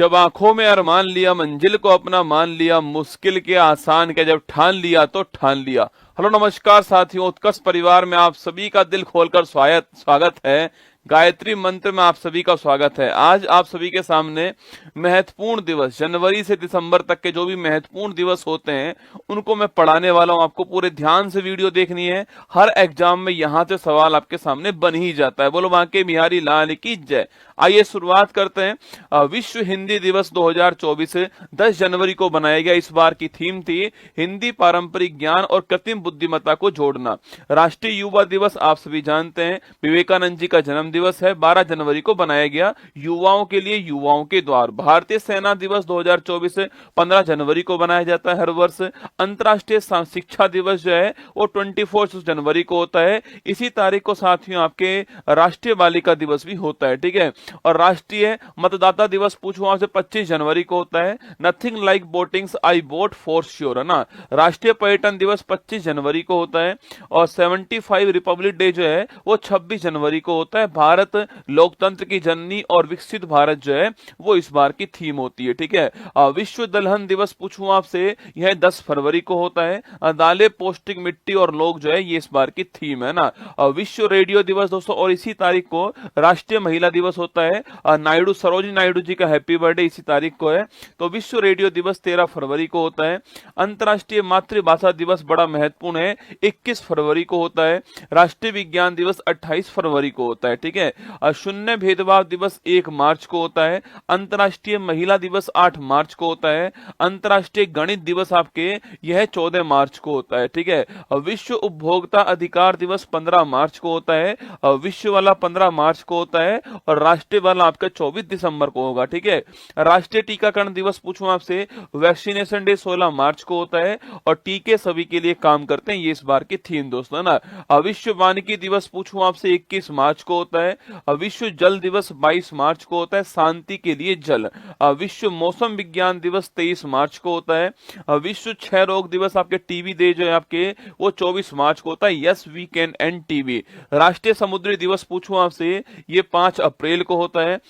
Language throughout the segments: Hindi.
जब आंखों में अरमान लिया, मंजिल को अपना मान लिया, मुश्किल के आसान के जब ठान लिया तो ठान लिया। हेलो नमस्कार साथियों, उत्कर्ष परिवार में आप सभी का दिल खोलकर स्वागत है। गायत्री मंत्र में आप सभी का स्वागत है। आज आप सभी के सामने महत्वपूर्ण दिवस, जनवरी से दिसंबर तक के जो भी महत्वपूर्ण दिवस होते हैं उनको मैं पढ़ाने वाला हूं। आपको पूरे ध्यान से वीडियो देखनी है। हर एग्जाम में यहाँ से सवाल आपके सामने बन ही जाता है। बोलो बांके बिहारी लाल की जय। आइए शुरुआत करते हैं। विश्व हिंदी दिवस 2024 10 जनवरी को बनाया गया। इस बार की थीम थी हिंदी पारंपरिक ज्ञान और कृत्रिम बुद्धिमत्ता को जोड़ना। राष्ट्रीय युवा दिवस आप सभी जानते हैं, विवेकानंद जी का जन्म दिवस है। 12 जनवरी को बनाया गया। युवाओं के लिए युवाओं के द्वार। भारतीय सेना दिवस 2024 15 जनवरी को बनाया जाता है हर वर्ष। अंतर्राष्ट्रीय शिक्षा दिवस जो है वो 24 जनवरी को होता है। इसी तारीख को साथियों आपके राष्ट्रीय बालिका दिवस भी होता है, ठीक है। और राष्ट्रीय मतदाता दिवस पूछूं आपसे 25 जनवरी को होता है। Nothing like votings, I vote for sure, है ना। राष्ट्रीय पर्यटन दिवस 25 जनवरी को होता है। और 75 रिपब्लिक डे जो है वो 26 जनवरी को होता है। भारत लोकतंत्र की जननी और विकसित भारत जो है वो इस बार की थीम होती है, ठीक है। विश्व दलहन दिवस पूछूं आपसे, यह 10 फरवरी को होता है। दालें, पौष्टिक मिट्टी और लोग जो है ये इस बार की थीम है ना। विश्व रेडियो दिवस दोस्तों, और इसी तारीख को राष्ट्रीय महिला दिवस होता है। नायडू, सरोजिनी नायडू जी का हैप्पी बर्थडे इसी तारीख को है। तो विश्व रेडियो दिवस 13 फरवरी को होता है। अंतर्राष्ट्रीय मातृभाषा दिवस बड़ा महत्वपूर्ण है, 21 फरवरी को होता है। राष्ट्रीय विज्ञान दिवस 28 फरवरी को होता है, ठीक है। शून्य भेदभाव दिवस 1 मार्च को होता है। अंतर्राष्ट्रीय महिला दिवस 8 मार्च को होता है। अंतर्राष्ट्रीय गणित दिवस आपके यह 14 मार्च को होता है, ठीक है। विश्व उपभोक्ता अधिकार दिवस 15 मार्च को होता है। विश्व वाला 15 मार्च को होता है और राष्ट्रीय वाला आपका 24 दिसंबर को होगा, ठीक है। राष्ट्रीय टीकाकरण दिवस पूछूं आपसे, वैक्सीनेशन डे 16 मार्च को होता है। और टीके सभी के लिए काम करते हैं, ये इस बार की थीम दोस्तों, है ना। विश्व वानिकी दिवस पूछूं आपसे 21 मार्च को होता है। विश्व जल दिवस 22 मार्च को होता है, शांति के लिए जल। विश्व मौसम विज्ञान दिवस 23 मार्च को होता है। विश्व क्षय रोग दिवस आपके टीबी डे जो है आपके वो 24 मार्च को होता है। Yes we can and TB. राष्ट्रीय समुद्री दिवस पूछूं आपसे, ये 5 अप्रैल को होता है।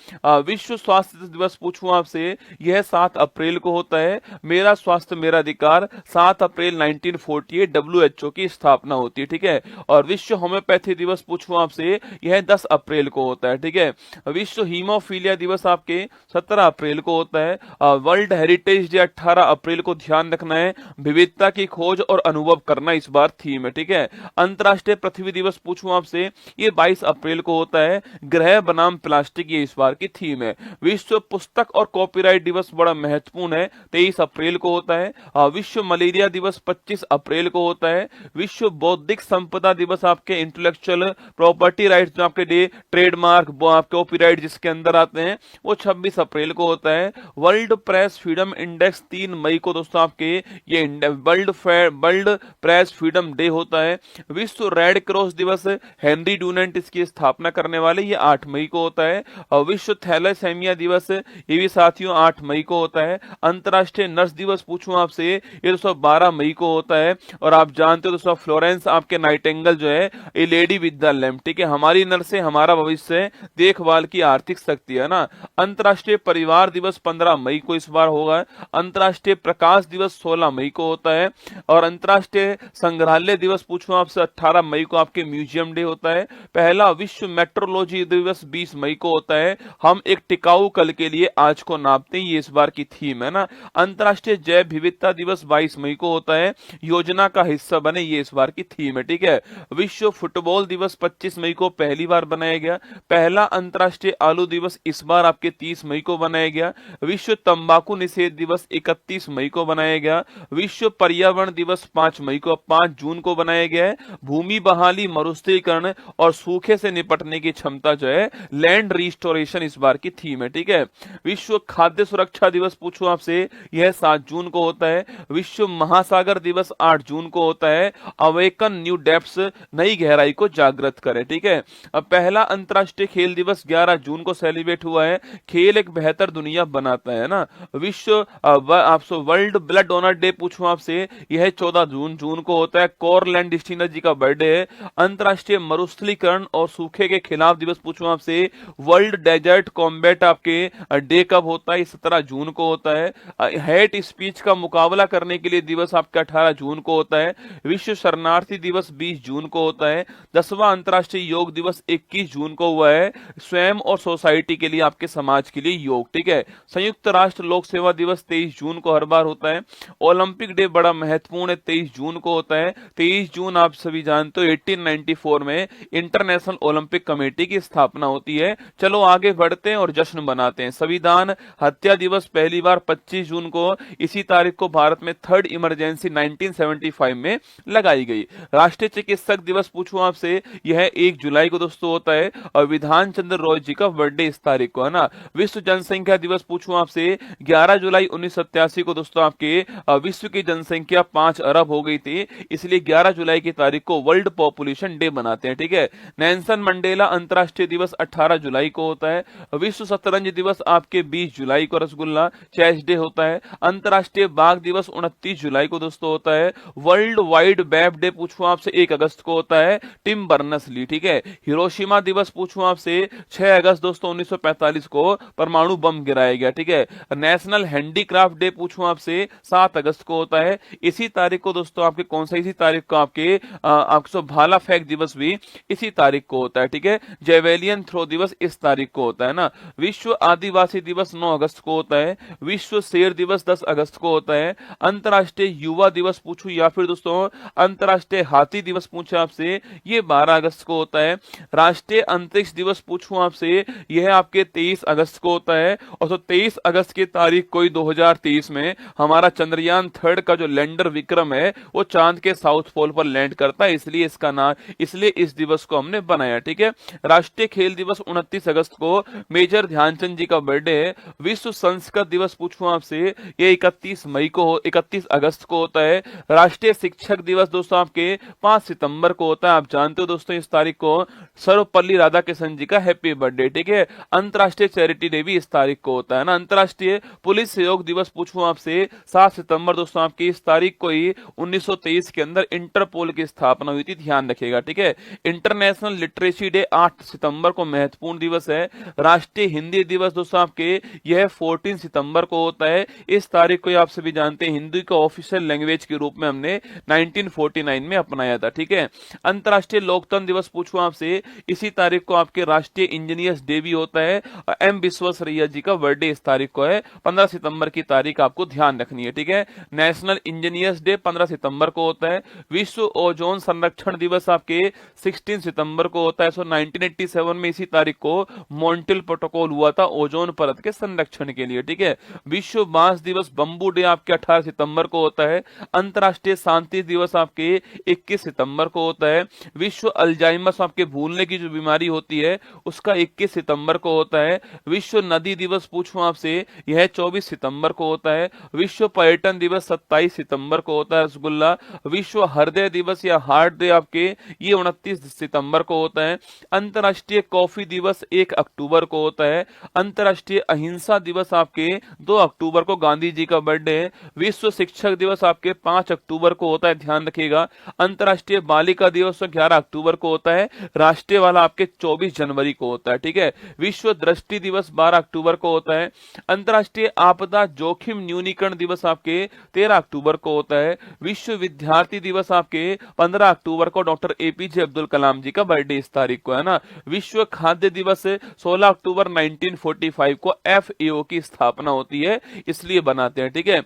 विश्व स्वास्थ्य दिवस पूछूं आपसे, यह 7 अप्रैल को होता है। मेरा स्वास्थ्य मेरा अधिकार 7 अप्रैल 1948 WHO की स्थापना होती है, ठीक है। और विश्व होम्योपैथी दिवस पूछूं आपसे, यह 10 अप्रैल को होता है, ठीक है। विश्व हीमोफीलिया दिवस आपके 17 अप्रैल को होता है। वर्ल्ड हेरिटेज डे 18 अप्रैल को, ध्यान रखना है। विविधता की खोज और अनुभव करना इस बार थीम है, ठीक है। अंतर्राष्ट्रीय पृथ्वी दिवस पूछूं आपसे, ये 22 अप्रैल को होता है। ग्रह बनाम प्लास्टिक ये इस बार की थीम है। विश्व पुस्तक और कॉपीराइट दिवस बड़ा महत्वपूर्ण है, 23 अप्रैल को होता है। विश्व मलेरिया दिवस 25 अप्रैल को होता है। विश्व बौद्धिक संपदा दिवस आपके इंटेलेक्चुअल प्रॉपर्टी राइट्स जो आपके डे, ट्रेडमार्क, कॉपीराइट जिसके अंदर आते हैं वो 26 अप्रैल को होता है। वर्ल्ड प्रेस फ्रीडम इंडेक्स 3 मई को दोस्तों आपके ये वर्ल्ड प्रेस फ्रीडम डे होता है। विश्व रेड क्रॉस दिवस, हेनरी डूनेंट इसकी स्थापना करने वाले, ये 8 मई को होता है। और विश्व थैलेसेमिया दिवस ये भी साथियों 8 मई को होता है। अंतर्राष्ट्रीय नर्स दिवस पूछूं आपसे, ये दोस्तों 12 मई को होता है। और आप जानते हो दोस्तों फ्लोरेंस आपके नाइटिंगेल जो है ए लेडी विद द लैम्प, ठीक है। हमारी नर्सें हमारा भविष्य, देखभाल की आर्थिक शक्ति, है ना। अंतर्राष्ट्रीय परिवार दिवस 15 मई को इस बार होगा। अंतर्राष्ट्रीय प्रकाश दिवस 16 मई को होता है। और अंतर्राष्ट्रीय संग्रहालय दिवस पूछूं आपसे 18 मई को आपके म्यूजियम डे होता है। पहला विश्व मेट्रोलॉजी दिवस 20 मई को होता है। हम एक टिकाऊ कल के लिए आज को नापते हैं, ये इस बार की थीम है ना। अंतर्राष्ट्रीय जैव विविधता दिवस 22 मई को होता है। योजना का हिस्सा बने, ये इस बार की थीम है, ठीक है। विश्व फुटबॉल दिवस 25 मई को पहली बार बनाया गया। पहला अंतर्राष्ट्रीय आलू दिवस इस बार आपके 30 मई को बनाया गया। विश्व तंबाकू निषेध दिवस 31 मई को बनाया गया। विश्व पर्यावरण दिवस 5 मई को 5 जून को बनाया गया है। भूमि बहाली, मरुस्थलीकरण और सूखे से निपटने की क्षमता जो है, लैंड रिस्टोरेशन इस बार की थीम है, ठीक है। विश्व खाद्य सुरक्षा दिवस पूछूं आपसे, यह 7 जून को होता है। विश्व महासागर दिवस 8 जून को होता है। अवेकन न्यू डेप्थ्स, नई गहराई को जागृत करें, ठीक है। अब पहला पहला अंतर्राष्ट्रीय खेल दिवस 11 जून को सेलिब्रेट हुआ है। खेल एक बेहतर दुनिया बनाता है ना। विश्व आपसे वर्ल्ड ब्लड डोनर डे पूछूं आपसे, यह 14 जून को होता है। कोरलैंड डिस्टिनर जी का बर्थडे है। अंतर्राष्ट्रीय मरुस्थलीकरण और सूखे के खिलाफ दिवस पूछूं आपसे, वर्ल्ड डेजर्ट कॉम्बैट आपके डे कब होता है? 17 जून को होता है। हेट स्पीच का मुकाबला करने के लिए दिवस आपका 18 जून को होता है। विश्व शरणार्थी दिवस 20 जून को होता है। 10वां अंतर्राष्ट्रीय योग दिवस 21 जून को हुआ है। स्वयं और सोसाइटी के लिए, आपके समाज के लिए योग, ठीक है। संयुक्त राष्ट्र लोक सेवा दिवस 23 जून को हर बार होता है। ओलंपिक डे बड़ा महत्वपूर्ण है, 23 जून को होता है। 23 जून आप सभी जानते हो 1894 में इंटरनेशनल ओलंपिक कमेटी की स्थापना होती है। चलो आगे बढ़ते हैं और जश्न मनाते हैं। संविधान हत्या दिवस पहली बार 25 जून को, इसी तारीख को भारत में थर्ड इमरजेंसी 1975 में लगाई गई। राष्ट्रीय चिकित्सक दिवस पूछूं आपसे, यह 1 जुलाई को दोस्तों होता है। और विधान चंद्र रॉय जी का बर्थडे इस तारीख को है ना। विश्व जनसंख्या दिवस पूछूं आपसे, 11 जुलाई 1987 को दोस्तों आपके विश्व की जनसंख्या 5 अरब हो गई थी, इसलिए 11 जुलाई की तारीख को वर्ल्ड पॉपुलेशन डे बनाते हैं, ठीक है। नेल्सन मंडेला अंतर्राष्ट्रीय दिवस 18 जुलाई को होता है। विश्व शतरंज दिवस आपके 20 जुलाई को रसगुल्ला चेस डे होता है। अंतर्राष्ट्रीय बाघ दिवस 29 जुलाई को दोस्तों होता है। वर्ल्ड वाइड वेब डे पूछूं आपसे 1 अगस्त को होता है। टिम बर्नस ली, ठीक है। हिरोशिमा दिवस पूछूं आपसे 6 अगस्त दोस्तों 1945 को परमाणु बम गिराया गया, ठीक है। नेशनल हैंडीक्राफ्ट डे पूछूं आपसे 7 अगस्त को होता है। इसी तारीख को दोस्तों आपके कौन सा, इसी तारीख को आपके आपको भाला फेंक दिवस भी इसी तारीख को होता है, ठीक है। जेवेलियन थ्रो दिवस इस तारीख को होता है ना। विश्व आदिवासी दिवस 9 अगस्त को होता है। विश्व शेर दिवस 10 अगस्त को होता है। अंतर्राष्ट्रीय युवा दिवस पूछूं या फिर दोस्तों अंतर्राष्ट्रीय हाथी दिवस पूछे आपसे, ये 12 अगस्त को होता है। राष्ट्रीय अंतरिक्ष दिवस पूछूं आपसे, यह आपके 23 अगस्त को होता है। और तो 23 अगस्त की तारीख को 2023 में हमारा चंद्रयान 3 का जो लैंडर विक्रम है वो चांद के साउथ पोल पर लैंड करता है, इसलिए इसका नाम, इसलिए इस दिवस को हमने बनाया, ठीक है। राष्ट्रीय खेल दिवस 29 अगस्त को मेजर ध्यानचंद जी का बर्थडे है। विश्व संस्कृत दिवस पूछूं आपसे, ये 31 अगस्त को होता है। राष्ट्रीय शिक्षक दिवस दोस्तों आपके 5 सितंबर को होता है। आप जानते हो दोस्तों इस तारीख को सर्वपल्ली राधाकृष्णन जी का हैप्पी बर्थडे, ठीक है। अंतर्राष्ट्रीय चैरिटी डे भी इस तारीख को होता है ना। अंतर्राष्ट्रीय पुलिस सहयोग दिवस पूछूं आपसे 7 सितंबर दोस्तों आपकी इस तारीख को ही 1923 के अंदर इंटरपोल की स्थापना हुई थी, ध्यान रखिएगा, ठीक है। इंटरनेशनल लिटरेसी डे 8 सितंबर को महत्वपूर्ण दिवस है। राष्ट्रीय हिंदी दिवस दोस्तों आपके यह 14 सितंबर को होता है। इस तारीख को आप सभी जानते हैं हिंदी को ऑफिशियल लैंग्वेज के रूप में हमने 1949 में अपनाया था, ठीक है। अंतर्राष्ट्रीय लोकतंत्र दिवस पूछूं आपसे, इसी तारीख को आपके राष्ट्रीय इंजीनियर्स डे भी होता है। एम विश्वेश्वरैया जी का बर्थडे इस तारीख को है। 15 सितंबर की तारीख आपको ध्यान रखनी है, ठीक है। नेशनल इंजीनियर्स डे 15 सितंबर को होता है। विश्व ओजोन संरक्षण दिवस आपके 16 सितंबर को होता है। 1987 में इसी तारीख को मॉन्ट्रियल प्रोटोकॉल हुआ था ओजोन परत के संरक्षण के लिए, ठीक है। विश्व बांस दिवस बंबू डे आपके 18 सितंबर को होता है। अंतर्राष्ट्रीय शांति दिवस आपके 21 सितंबर को होता है। विश्व अल्जाइमर्स आपके भूलने की जो बीमारी होती है उसका 21 सितंबर को होता है। विश्व नदी दिवस पूछूं आपसे, यह 24 सितंबर को होता है। विश्व पर्यटन दिवस 27 सितंबर को होता है रसगुल्ला। विश्व हृदय दिवस या हार्ट डे आपके ये 29 सितंबर को होता है। अंतर्राष्ट्रीय कॉफी दिवस 1 अक्टूबर को होता है। अंतर्राष्ट्रीय अहिंसा दिवस आपके 2 अक्टूबर को गांधी जी का बर्थडे है। विश्व शिक्षक दिवस आपके 5 अक्टूबर को होता है, ध्यान रखिएगा। अंतर्राष्ट्रीय बालिका दिवस 11 अक्टूबर को होता है। राष्ट्रीय वाला आपके 24 जनवरी को होता है, ठीक है। विश्व दृष्टि दिवस 12 अक्टूबर को होता है। अंतर्राष्ट्रीय आपदा जोखिम न्यूनीकरण दिवस आपके 13 अक्टूबर को होता है। विश्व विद्यार्थी दिवस आपके 15 अक्टूबर को डॉक्टर एपीजे अब्दुल कलाम जी का बर्थडे इस तारीख को है ना। विश्व खाद्य दिवस 16 अक्टूबर 1945 को एफएओ की स्थापना होती है, इसलिए बनाते हैं, ठीक है।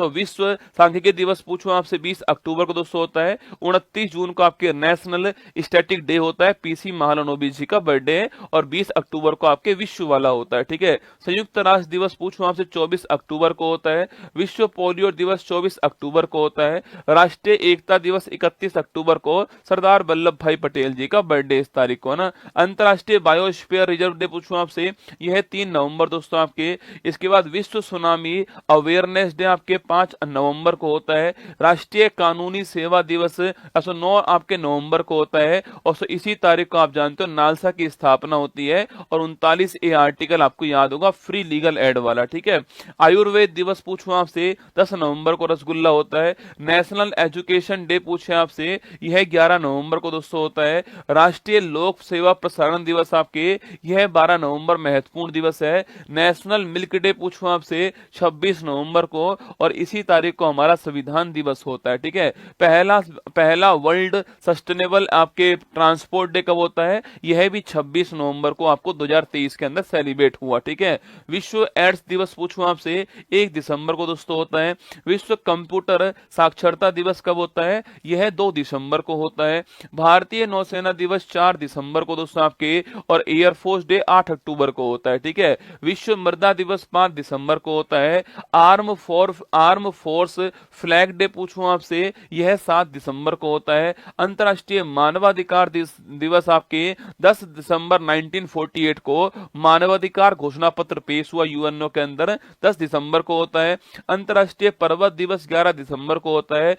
विश्व सांख्यिकी दिवस पूछूं आपसे 20 अक्टूबर को दोस्तों होता है। 29 जून को आपके नेशनल स्टैटिक डे होता है, पीसी महालनोबिस जी का बर्थडे है। और 20 अक्टूबर को आपके विश्व वाला होता है, ठीक है। संयुक्त राष्ट्र दिवस पूछूं आपसे 24 अक्टूबर को होता है। विश्व पोलियो दिवस 24 अक्टूबर को होता है। राष्ट्रीय एकता दिवस 31 अक्टूबर को सरदार वल्लभ भाई पटेल जी का बर्थडे इस तारीख को है ना। अंतर्राष्ट्रीय बायोस्फीयर रिजर्व डे पूछूं आपसे, यह 3 नवंबर दोस्तों आपके। इसके बाद विश्व सुनामी अवेयरनेस डे आपके 5 नवंबर को होता है। राष्ट्रीय कानूनी सेवा दिवस 9 आपके नवंबर को होता है। और इसी तारीख को आप जानते जानते हो नालसा की स्थापना होती है, और 39A आर्टिकल आपको याद होगा, फ्री लीगल एड वाला, ठीक है। आयुर्वेद दिवस पूछूं आपसे, 10 नवंबर को रसगुल्ला होता है। नेशनल एजुकेशन डे पूछे आपसे, यह 11 नवंबर को दोस्तों होता है। राष्ट्रीय लोक सेवा प्रसारण दिवस आपके, यह 12 नवंबर महत्वपूर्ण दिवस है। नेशनल मिल्क डे पूछूं आपसे, 26 नवंबर को, और इसी तारीख को हमारा संविधान दिवस होता है, ठीक है। पहला पहला वर्ल्ड सस्टेनेबल आपके ट्रांसपोर्ट डे कब होता है, यह भी 26 नवंबर को आपको 2023 के अंदर सेलिब्रेट हुआ, ठीक है। विश्व एड्स दिवस पूछूं आपसे, 1 दिसंबर को दोस्तों होता है। विश्व कंप्यूटर साक्षरता दिवस कब होता है, यह 2 दिसंबर को होता है। भारतीय नौसेना दिवस 4 दिसंबर को दोस्तों आपके, और एयरफोर्स डे 8 अक्टूबर को होता है, ठीक है। विश्व मृदा दिवस 5 दिसंबर को होता है। आर्म फोर्स फ्लैग डे पूछूं आपसे, यह 7 दिसंबर को होता है। अंतर्राष्ट्रीय मानवाधिकार दिवस आपके 10 दिसंबर 1948 को मानवाधिकार घोषणा पत्र पेश हुआ यूएनओ के अंदर, 10 दिसंबर को होता है। अंतर्राष्ट्रीय पर्वत दिवस 11 दिसंबर को होता है।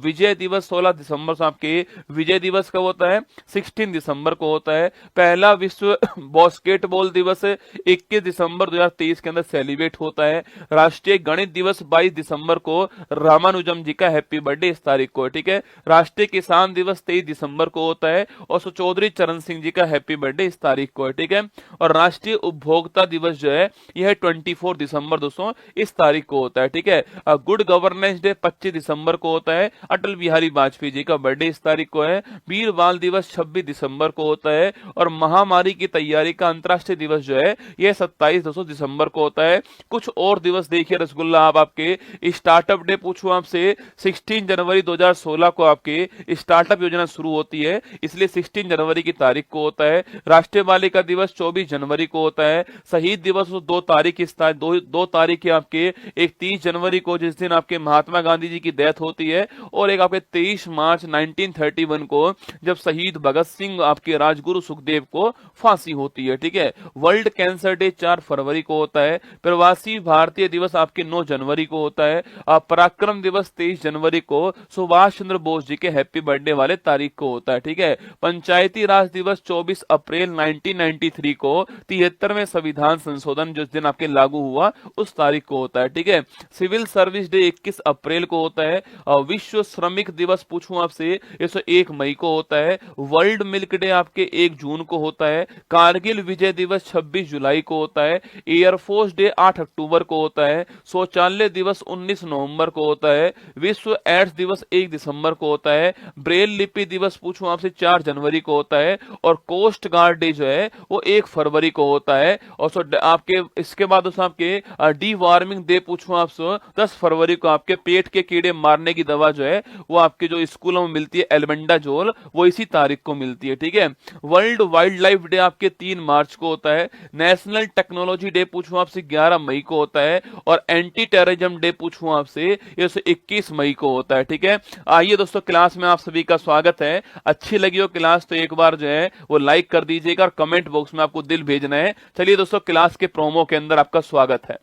विजय दिवस 16 दिसंबर से आपके, विजय दिवस कब होता है, 16 दिसंबर को होता है। पहला विश्व बास्केटबॉल दिवस 21 दिसंबर 2023 के अंदर सेलिब्रेट होता है। राष्ट्रीय गणित दिवस 22 दिसंबर को, रामानुजम जी का हैप्पी बर्थडे इस तारीख को, ठीक है। राष्ट्रीय किसान दिवस 23 दिसंबर को होता है, और चौधरी चरण सिंह जी का हैप्पी बर्थडे इस तारीख को है, ठीक है। और राष्ट्रीय उपभोक्ता दिवस जो है, यह 24 दिसंबर दोस्तों इस तारीख को होता है, ठीक है। गुड गवर्नेंस डे 25 दिसंबर को होता है। अटल बिहारी वाजपेयी जी का बर्थडे इस तारीख को है। वीर बाल दिवस 26 दिसंबर को होता है। और महामारी की तैयारी का अंतर्राष्ट्रीय दिवस जो है, यह 27 दिसंबर को होता है। कुछ और दिवस देखिए रसगुल्ला, आप आपके स्टार्टअप डे पूछूं आपसे, 16 जनवरी 2016 को आपके स्टार्टअप योजना शुरू होती है, इसलिए 16 जनवरी की तारीख को होता है। राष्ट्रीय बालिका दिवस 24 जनवरी को होता है। शहीद दिवस 2 तारीख दो तारीख है आपके, एक 30 जनवरी को जिस दिन आपके महात्मा गांधी जी की डेथ होती है, और एक आपके 23 मार्च 1931 को जब शहीद भगत सिंह आपके राजगुरु सुखदेव को फांसी होती है, ठीक है। वर्ल्ड कैंसर डे 4 फरवरी को होता है। प्रवासी भारतीय दिवस आपके 9 जनवरी को होता है। पराक्रम दिवस 23 जनवरी को सुभाष चंद्र बोस जी के हैप्पी बर्थडे वाले तारीख को होता है, ठीक है। पंचायती राज दिवस 24 अप्रैल 1993 को, 73वें संविधान संशोधन जिस दिन आपके लागू हुआ उस तारीख को होता है, ठीक है। सिविल सर्विस डे 21 अप्रैल को होता है। विश्व श्रमिक दिवस पूछूं आपसे, 101 मई को होता है। वर्ल्ड मिल्क डे आपके 1 जून को होता है। कारगिल विजय दिवस 26 जुलाई को होता है। एयरफोर्स डे 8 अक्टूबर को होता है। शौचालय दिवस 19 नवंबर को होता है। विश्व एड्स दिवस 1 दिसंबर को होता है। ब्रेल लिपि दिवस पूछूं आपसे 4 जनवरी को होता है। और कोस्ट गार्ड डे जो है वो 1 फरवरी को होता है। और आपके इसके बाद आपके डी वार्मिंग डे पूछूं आपसे 10 फरवरी को, आपके पेट के कीड़े मारने की दवा जो है वो आपके जो स्कूलों में मिलती है एल्बेंडाजोल, वो इसी तारीख को मिलती है, ठीक है। वर्ल्ड वाइल्ड लाइफ डे आपके 3 मार्च को होता है। नेशनल टेक्नोलॉजी डे पूछूं आपसे 11 मई को होता है। और एंटी टेररिज्म डे पूछूं आपसे, ये 21 मई को होता है, ठीक है। आइए दोस्तों, क्लास में आप सभी का स्वागत है। अच्छी लगी हो क्लास तो एक बार जो है वो लाइक कर दीजिएगा, और कमेंट बॉक्स में आपको दिल भेजना है। चलिए दोस्तों, क्लास के प्रोमो के अंदर आपका स्वागत है।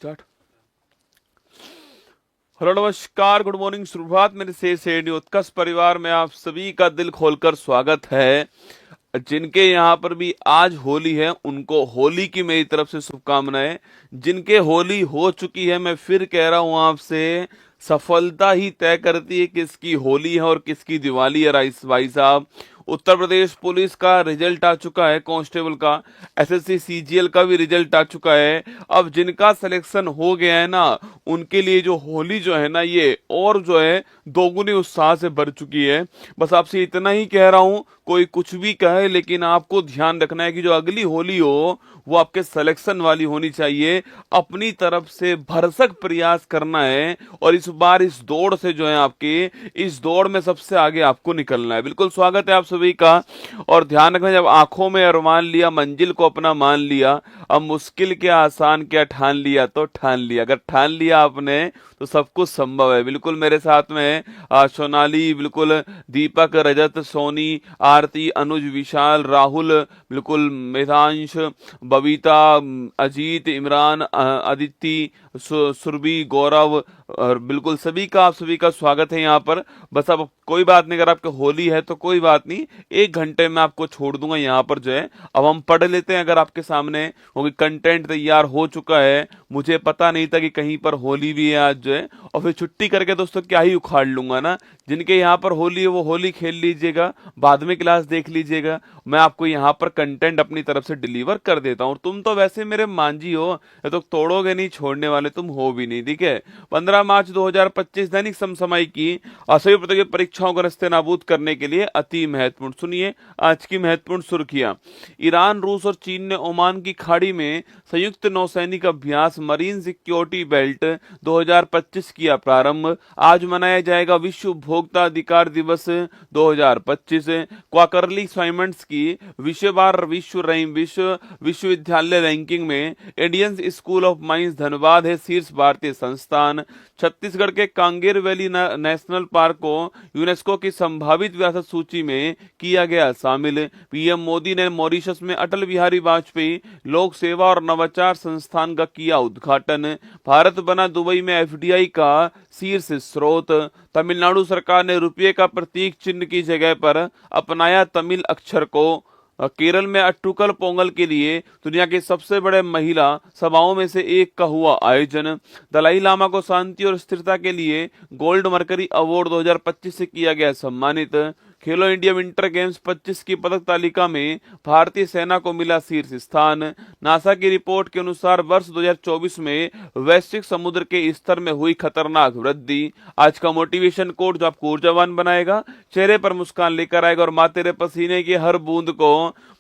स्टार्ट। हेलो नमस्कार, गुड मॉर्निंग, सुप्रभात मेरे से उत्कर्ष परिवार में आप सभी का दिल खोलकर स्वागत है। जिनके यहाँ पर भी आज होली है उनको होली की मेरी तरफ से शुभकामनाएं। जिनके होली हो चुकी है, मैं फिर कह रहा हूं आपसे, सफलता ही तय करती है किसकी होली है और किसकी दिवाली है। राइस भाई साहब, उत्तर प्रदेश पुलिस का रिजल्ट आ चुका है, कांस्टेबल का, एसएससी सीजीएल का भी रिजल्ट आ चुका है। अब जिनका सिलेक्शन हो गया है ना, उनके लिए जो होली जो है ना, ये और जो है दोगुनी उत्साह से भर चुकी है। बस आपसे इतना ही कह रहा हूं, कोई कुछ भी कहे, लेकिन आपको ध्यान रखना है कि जो अगली होली हो वो आपके सिलेक्शन वाली होनी चाहिए। अपनी तरफ से भरसक प्रयास करना है और इस बार इस दौड़ से जो है, आपके इस दौड़ में सबसे आगे आपको निकलना है। बिल्कुल स्वागत है आप सभी का। और ध्यान रखना, जब आंखों में अरमान लिया, मंजिल को अपना मान लिया, अब मुश्किल क्या आसान क्या ठान लिया तो ठान लिया। अगर ठान लिया आपने तो सब कुछ संभव है। बिल्कुल मेरे साथ में सोनाली, बिल्कुल दीपक, रजत, सोनी, आरती, अनुज, विशाल, राहुल, बिल्कुल मेधांश, बबीता, अजीत, इमरान, अदिति, सुरभि, गौरव, और बिल्कुल सभी का, आप सभी का स्वागत है यहाँ पर। बस अब कोई बात नहीं, अगर आपके होली है तो कोई बात नहीं, 1 घंटे में आपको छोड़ दूंगा यहाँ पर जो है। अब हम पढ़ लेते हैं, अगर आपके सामने क्योंकि कंटेंट तैयार हो चुका है। मुझे पता नहीं था कि कहीं पर होली भी है आज जो है, और फिर छुट्टी करके दोस्तों क्या ही उखाड़ लूंगा ना। जिनके यहाँ पर होली है वो होली खेल लीजिएगा, बाद में क्लास देख लीजिएगा। मैं आपको यहाँ पर कंटेंट अपनी तरफ से डिलीवर कर देता हूँ। तुम तो वैसे मेरे मांझी हो, ये तो तोड़ोगे नहीं, छोड़ने वाले तुम हो भी नहीं, ठीक है। 15 मार्च 2025 दैनिक समसामयिक की असभी प्रतियोगी परीक्षाओं को नस्ते नाबूद करने के लिए अति महत्वपूर्ण, सुनिए आज की महत्वपूर्ण सुर्खियां। ईरान, रूस और चीन ने ओमान की खाड़ी में संयुक्त नौसैनिक अभ्यास मरीन सिक्योरिटी बेल्ट 2025 किया प्रारंभ। आज मनाया जाएगा विश्व उपभोक्ता अधिकार दिवस 2025। क्वार्टरली असाइनमेंट्स की विश्वविद्यालय रैंकिंग में Indian school of mines Dhanbad है शीर्ष भारतीय संस्थान। छत्तीसगढ़ के कांगेर वैली नेशनल पार्क को यूनेस्को की संभावित विरासत सूची में किया गया शामिल। पीएम मोदी ने मॉरिशस में अटल बिहारी वाजपेयी लोक सेवा और नवाचार संस्थान का किया उद्घाटन। भारत बना दुबई में एफडीआई का शीर्ष स्रोत। तमिलनाडु सरकार ने रुपये का प्रतीक चिन्ह की जगह पर अपनाया तमिल अक्षर को। केरल में अट्टुकल पोंगल के लिए दुनिया के सबसे बड़े महिला सभाओं में से एक का हुआ आयोजन। दलाई लामा को शांति और स्थिरता के लिए गोल्ड मरकरी अवार्ड 2025 से किया गया सम्मानित। खेलो इंडिया विंटर गेम्स 25 की पदक तालिका में भारतीय सेना को मिला शीर्ष स्थान। नासा की रिपोर्ट के अनुसार वर्ष 2024 में वैश्विक समुद्र के स्तर में हुई खतरनाक वृद्धि। आज का मोटिवेशन कोट जो आपको ऊर्जावान बनाएगा, चेहरे पर मुस्कान लेकर आएगा और माँ तेरे पसीने की हर बूंद को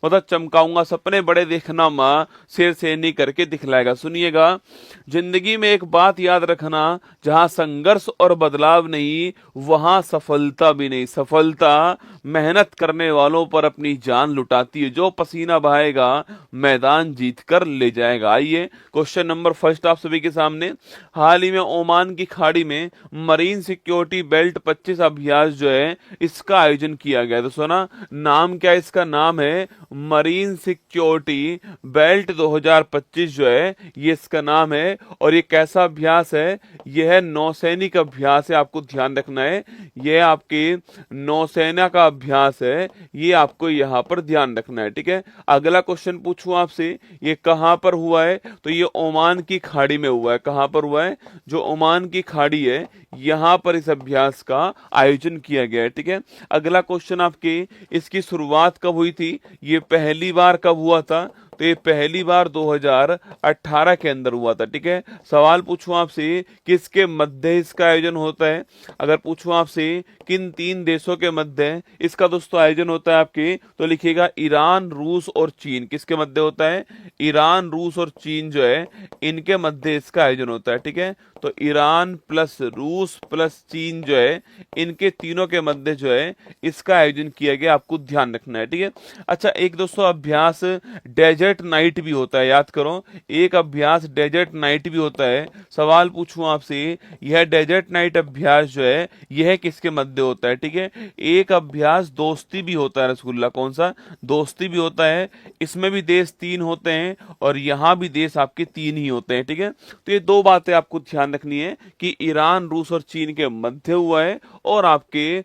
मतलब चमकाऊंगा, सपने बड़े देखना माँ, शेर सैनी करके दिखलाएगा। सुनिएगा, जिंदगी में एक बात याद रखना, जहां संघर्ष और बदलाव नहीं वहां सफलता भी नहीं। सफलता मेहनत करने वालों पर अपनी जान लुटाती है। जो पसीना बहाएगा मैदान जीत कर ले जाएगा। आइए क्वेश्चन नंबर फर्स्ट आप सभी के सामने। हाल ही में ओमान की खाड़ी में मरीन सिक्योरिटी बेल्ट 25 अभ्यास जो है इसका आयोजन किया गया। तो सुना, नाम क्या है इसका? नाम है मरीन सिक्योरिटी बेल्ट 2025 जो है ये इसका नाम है। और ये कैसा अभ्यास है? यह है नौसैनिक अभ्यास है, आपको ध्यान रखना है। यह आपके नौसेना का अभ्यास है, ये आपको यहाँ पर ध्यान रखना है, ठीक है। अगला क्वेश्चन पूछूं आपसे, ये कहां पर हुआ है? तो ये ओमान की खाड़ी में हुआ है। कहां पर हुआ है? जो ओमान की खाड़ी है यहां पर इस अभ्यास का आयोजन किया गया है, ठीक है। अगला क्वेश्चन आपके, इसकी शुरुआत कब हुई थी? ये पहली बार कब हुआ था? तो ये पहली बार 2018 के अंदर हुआ था, ठीक है। सवाल पूछूं आपसे, किसके मध्य इसका आयोजन होता है? अगर पूछूं आपसे किन 3 देशों के मध्य इसका दोस्तों आयोजन होता है आपके, तो लिखिएगा ईरान, रूस और चीन। किसके मध्य होता है? ईरान, रूस और चीन जो है इनके मध्य इसका आयोजन होता है, ठीक है। तो ईरान प्लस रूस प्लस चीन जो है, इनके तीनों के मध्य जो है इसका आयोजन किया गया, आपको ध्यान रखना है, ठीक है। अच्छा, एक दोस्तों अभ्यास डेजर्ट नाइट भी होता है, याद करो, एक अभ्यास डेजर्ट नाइट भी होता है। सवाल पूछूं आपसे, यह डेजर्ट नाइट अभ्यास जो है यह किसके मध्य होता है, ठीक है। एक अभ्यास दोस्ती भी होता है रसगुल्ला, कौन सा, दोस्ती भी होता है, इसमें भी देश 3 होते हैं और यहां भी देश आपके 3 ही होते हैं, ठीक है। तो ये दो बातें आपको ध्यान रखनी है कि ईरान रूस और चीन के मध्य हुआ है और आपके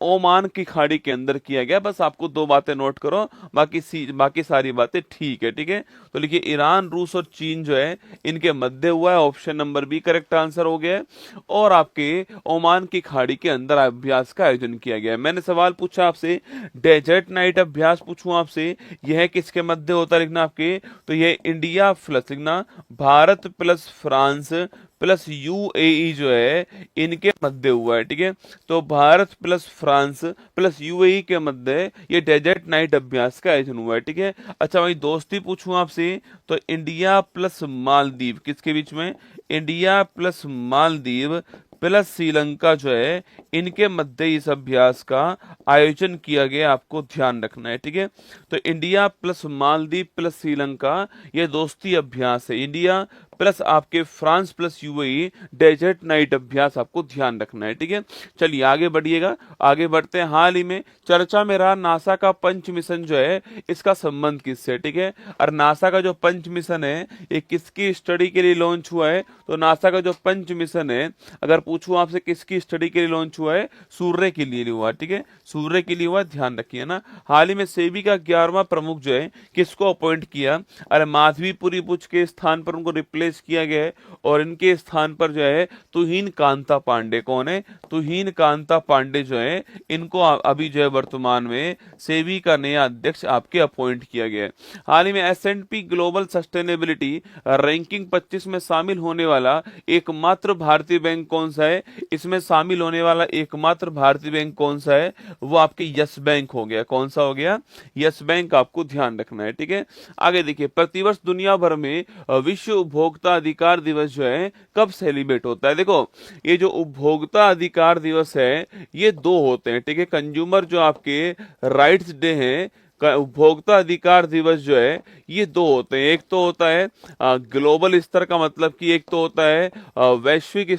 ओमान की खाड़ी के अंदर किया गया। बस आपको दो बातें नोट करो, बाकी सारी बातें ठीक है, ठीक है। तो लिखिए ईरान रूस और चीन जो है इनके मध्य हुआ है, option number B correct answer हो गया है। और आपके ओमान की खाड़ी के अंदर अभ्यास का आयोजन किया गया है। मैंने सवाल पूछा आपसे, डेजर्ट नाइट अभ्यास पूछूं आपसे, यह किसके मध्य होता है, लिखना आपके, तो यह इंडिया प्लस, लिखना Bharat plus France plus UAE जो है इनके मध्य हुआ है, ठीक है। तो Bharat plus France plus UAE के मध्य ये डेजर्ट नाइट अभ्यास का आयोजन हुआ है, ठीक है। अच्छा, वही दोस्ती पूछूं आपसे, तो इंडिया प्लस मालदीव किसके बीच में, India plus Maldives plus Sri Lanka जो है इनके मध्य इस अभ्यास का आयोजन किया गया, आपको ध्यान रखना है, ठीक है। तो India plus Maldives plus Sri Lanka ये दोस्ती अभ्यास है, इंडिया प्लस आपके France plus UAE desert night अभ्यास, आपको ध्यान रखना है, ठीक है। चलिए आगे बढ़िएगा, आगे बढ़ते हैं। हाल ही में चर्चा में रहा नासा का पंच मिशन जो है, इसका संबंध किससे, ठीक है। और नासा का जो पंच मिशन है ये किसकी स्टडी के लिए लॉन्च हुआ है, तो नासा का जो पंच मिशन है, अगर पूछूं आपसे किसकी स्टडी के लिए लॉन्च हुआ है, सूर्य के लिए हुआ, ठीक है, सूर्य के लिए हुआ, ध्यान रखिए ना। हाल ही में सेबी का 11वां प्रमुख जो है किसको अपॉइंट किया, अरे माधवीपुरी बुच के स्थान पर उनको रिप्लेस किया गया है और इनके स्थान पर जो है तुहीन कांता पांडे, कौन है, तुहीन कांता पांडे जो है इनको अभी जो है वर्तमान में सेबी का नया अध्यक्ष आपके अपॉइंट किया गया है। हाल ही में S&P ग्लोबल सस्टेनेबिलिटी रैंकिंग 25 में शामिल होने वाला एकमात्र भारतीय बैंक कौन सा है, इसमें शामिल होने वाला एकमात्र भारतीय बैंक कौन सा है, वो आपके यस बैंक हो गया, कौन सा हो गया, यस बैंक, आपको ध्यान रखना है, ठीक है। आगे देखिए, प्रतिवर्ष दुनिया भर में विश्व उपभोक्ता अधिकार दिवस जो है कब सेलिब्रेट होता है। देखो, ये जो उपभोक्ता अधिकार दिवस है ये दो होते हैं, ठीक है। कंज्यूमर जो आपके राइट्स डे हैं, उपभोक्ता अधिकार दिवस जो है ये दो होते हैं। एक तो होता है ग्लोबल स्तर का, मतलब कि एक तो होता है वैश्विक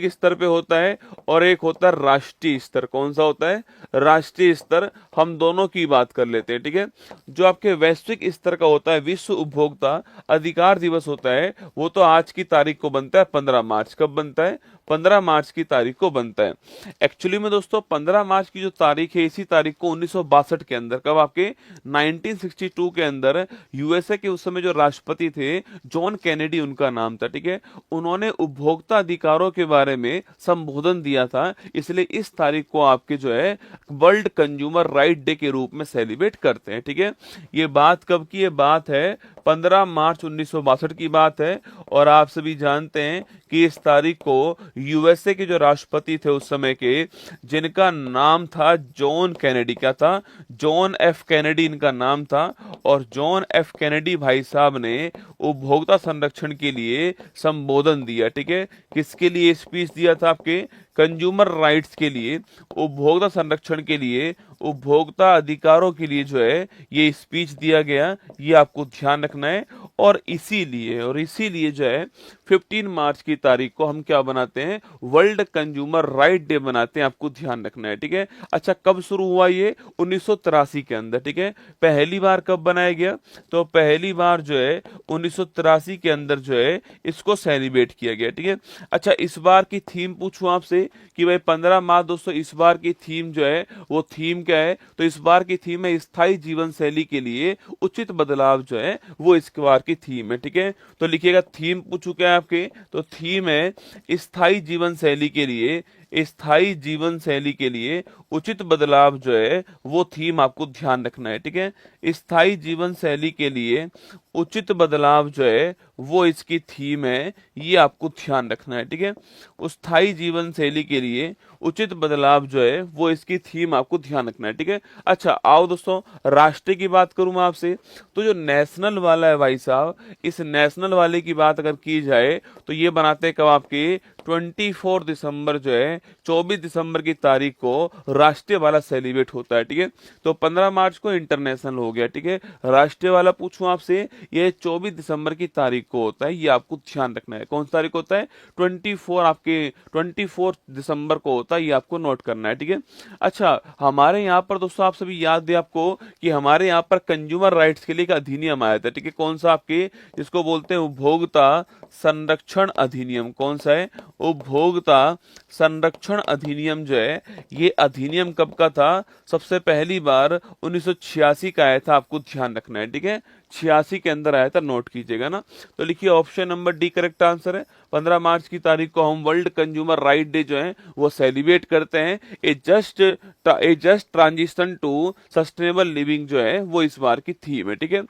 स्तर पे होता है, और एक होता है राष्ट्रीय स्तर। कौन सा होता है, राष्ट्रीय स्तर। हम दोनों की बात कर लेते हैं, ठीक है। जो आपके वैश्विक स्तर का होता है, विश्व उपभोक्ता अधिकार दिवस होता है, वो तो आज की तारीख को बनता है 15 मार्च। कब बनता है, 15 मार्च की तारीख को बनता है। एक्चुअली में दोस्तों 15 मार्च की जो तारीख है, इसी तारीख को 1962 के अंदर, कब, आपके 1962 के अंदर यूएसए के उस समय जो राष्ट्रपति थे जॉन कैनेडी उनका नाम था, ठीक है, उन्होंने उपभोक्ता अधिकारों के बारे में संबोधन दिया था, इसलिए इस तारीख को आपके जो है वर्ल्ड कंज्यूमर राइट डे के रूप में सेलिब्रेट करते हैं, ठीक है। ये बात कब की, ये बात है 15 मार्च 1962 की बात है। और आप सभी जानते हैं कि इस तारीख को यूएसए के जो राष्ट्रपति थे उस समय के, जिनका नाम था जॉन कैनेडी, क्या था, जॉन एफ कैनेडी इनका नाम था। और जॉन एफ कैनेडी भाई साहब ने उपभोक्ता संरक्षण के लिए संबोधन दिया, ठीक है। किसके लिए स्पीच दिया था, आपके कंज्यूमर राइट्स के लिए, उपभोक्ता संरक्षण के लिए, उपभोक्ता अधिकारों के लिए जो है ये स्पीच दिया गया, ये आपको ध्यान रखना है। और इसीलिए जो है 15 मार्च की तारीख को हम क्या बनाते हैं, वर्ल्ड कंज्यूमर राइट डे बनाते हैं, आपको ध्यान रखना है, ठीक है। अच्छा, कब शुरू हुआ ये, 1983 के अंदर, ठीक है। पहली बार कब बनाया गया, तो पहली बार जो है 1983 के अंदर जो है इसको सेलिब्रेट किया गया, ठीक है। अच्छा, इस बार की थीम पूछूं आपसे कि भाई 15 मार्च दोस्तों इस बार की थीम जो है वो थीम क्या है, तो इस बार की थीम है स्थायी जीवन शैली के लिए उचित बदलाव जो है वो इस बार की थीम है, ठीक है। तो लिखिएगा, थीम पूछू क्या है आपके, तो थीम है स्थायी जीवन शैली के लिए, स्थायी जीवन शैली के लिए उचित बदलाव जो है वो थीम आपको ध्यान रखना है, ठीक है। स्थायी जीवन शैली के लिए उचित बदलाव जो है वो इसकी थीम है, ये आपको ध्यान रखना है, ठीक है। स्थायी जीवन शैली के लिए उचित बदलाव जो है वो इसकी थीम आपको ध्यान रखना है, ठीक है। अच्छा आओ दोस्तों, राष्ट्रीय की बात करूं मैं आपसे, तो जो नेशनल वाला है भाई साहब, इस नेशनल वाले की बात अगर की जाए तो ये बनाते हैं कब आपके 24 दिसंबर जो है, 24 दिसंबर की तारीख को राष्ट्रीय वाला सेलिब्रेट होता है, ठीक है। तो 15 मार्च को इंटरनेशनल हो गया, ठीक है। राष्ट्रीय वाला पूछूं आपसे, ये 24 दिसंबर की तारीख को होता है, ये आपको ध्यान रखना है। कौन सी तारीख को होता है? 24 आपके 24 दिसंबर को होता है, ये आपको नोट करना है, ठीक है। अच्छा हमारे यहाँ पर दोस्तों आप सभी याद है आपको कि हमारे यहाँ पर कंज्यूमर राइट्स के लिए एक अधिनियम आया था, ठीक है। कौन सा? आपके जिसको बोलते हैं उपभोक्ता संरक्षण अधिनियम। कौन सा है? उपभोक्ता संरक्षण अधिनियम जो है, ये अधिनियम कब का था? सबसे पहली बार 1986 का आया था, आपको ध्यान रखना है, ठीक है। 86 के अंदर आया था, नोट कीजिएगा ना। तो लिखिए option number D correct answer है। 15 मार्च की तारीख को हम वर्ल्ड कंज्यूमर राइट डे जो है वो सेलिब्रेट करते हैं। A just transition to sustainable living जो है वो इस बार की थीम है, ठीक है।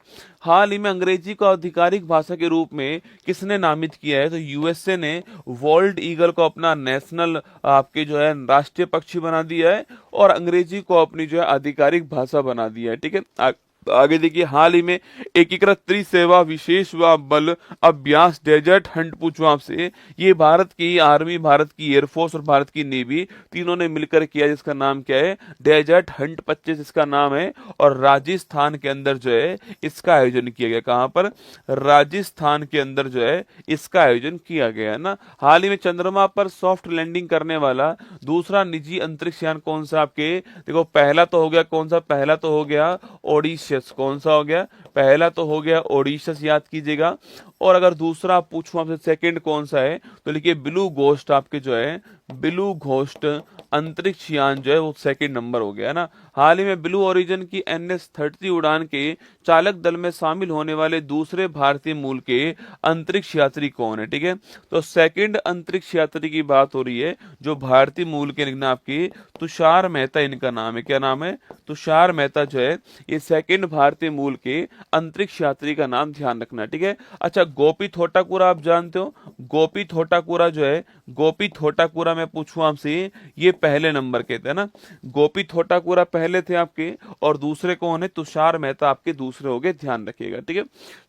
हाल ही में अंग्रेजी को आधिकारिक भाषा के रूप में किसने नामित किया है? तो यूएसए ने वर्ल्ड ईगल को अपना नेशनल आपके जो है राष्ट्रीय पक्षी बना दिया है और अंग्रेजी को अपनी जो है आधिकारिक भाषा बना दिया है, ठीक है। आगे देखिए, हाल ही में एकीकृत त्रिसेवा विशेष बल अभ्यास डेजर्ट हंट पूछूं आपसे, ये भारत की आर्मी, भारत की एयरफोर्स और भारत की नेवी तीनों ने मिलकर किया, जिसका नाम क्या है? डेजर्ट हंट 25 इसका नाम है। और राजस्थान के अंदर जो है इसका आयोजन किया गया। कहां पर? राजस्थान के अंदर जो है इसका आयोजन किया गया है ना। हाल ही में चंद्रमा पर सॉफ्ट लैंडिंग करने वाला दूसरा निजी अंतरिक्ष यान कौन सा? आपके देखो, पहला तो हो गया कौन सा? पहला तो हो गया ओडिशस। कौन सा हो गया? पहला तो हो गया ओडिशस, याद कीजिएगा। और अगर दूसरा पूछूं आपसे सेकंड कौन सा है, तो लिखिए ब्लू घोस्ट। आपके जो है ब्लू घोस्ट अंतरिक्ष यान जो है वो सेकंड नंबर हो गया है ना। हाल ही में ब्लू ओरिजिन की NS-30 उड़ान के चालक दल में शामिल होने वाले दूसरे भारतीय मूल के अंतरिक्ष यात्री कौन है? ठीक है, तो सेकंड अंतरिक्ष यात्री की बात हो रही है जो भारतीय मूल के, लिखना आपकी तुषार मेहता इनका नाम है। क्या नाम है? तुषार मेहता जो है ये सेकंड भारतीय मूल के अंतरिक्ष यात्री का नाम ध्यान रखना, ठीक है। अच्छा, गोपी थोटाकुरा आप जानते हो? गोपी थोटाकुरा जो है, गोपी थोटाकुरा मैं पूछूं आपसे, ये पहले नंबर के थे ना। गोपी थोटाकुरा पहले थे आपके, और दूसरे कौन है? तुषार मेहता आपके दूसरे हो गए, ध्यान रखिएगा, ठीक है।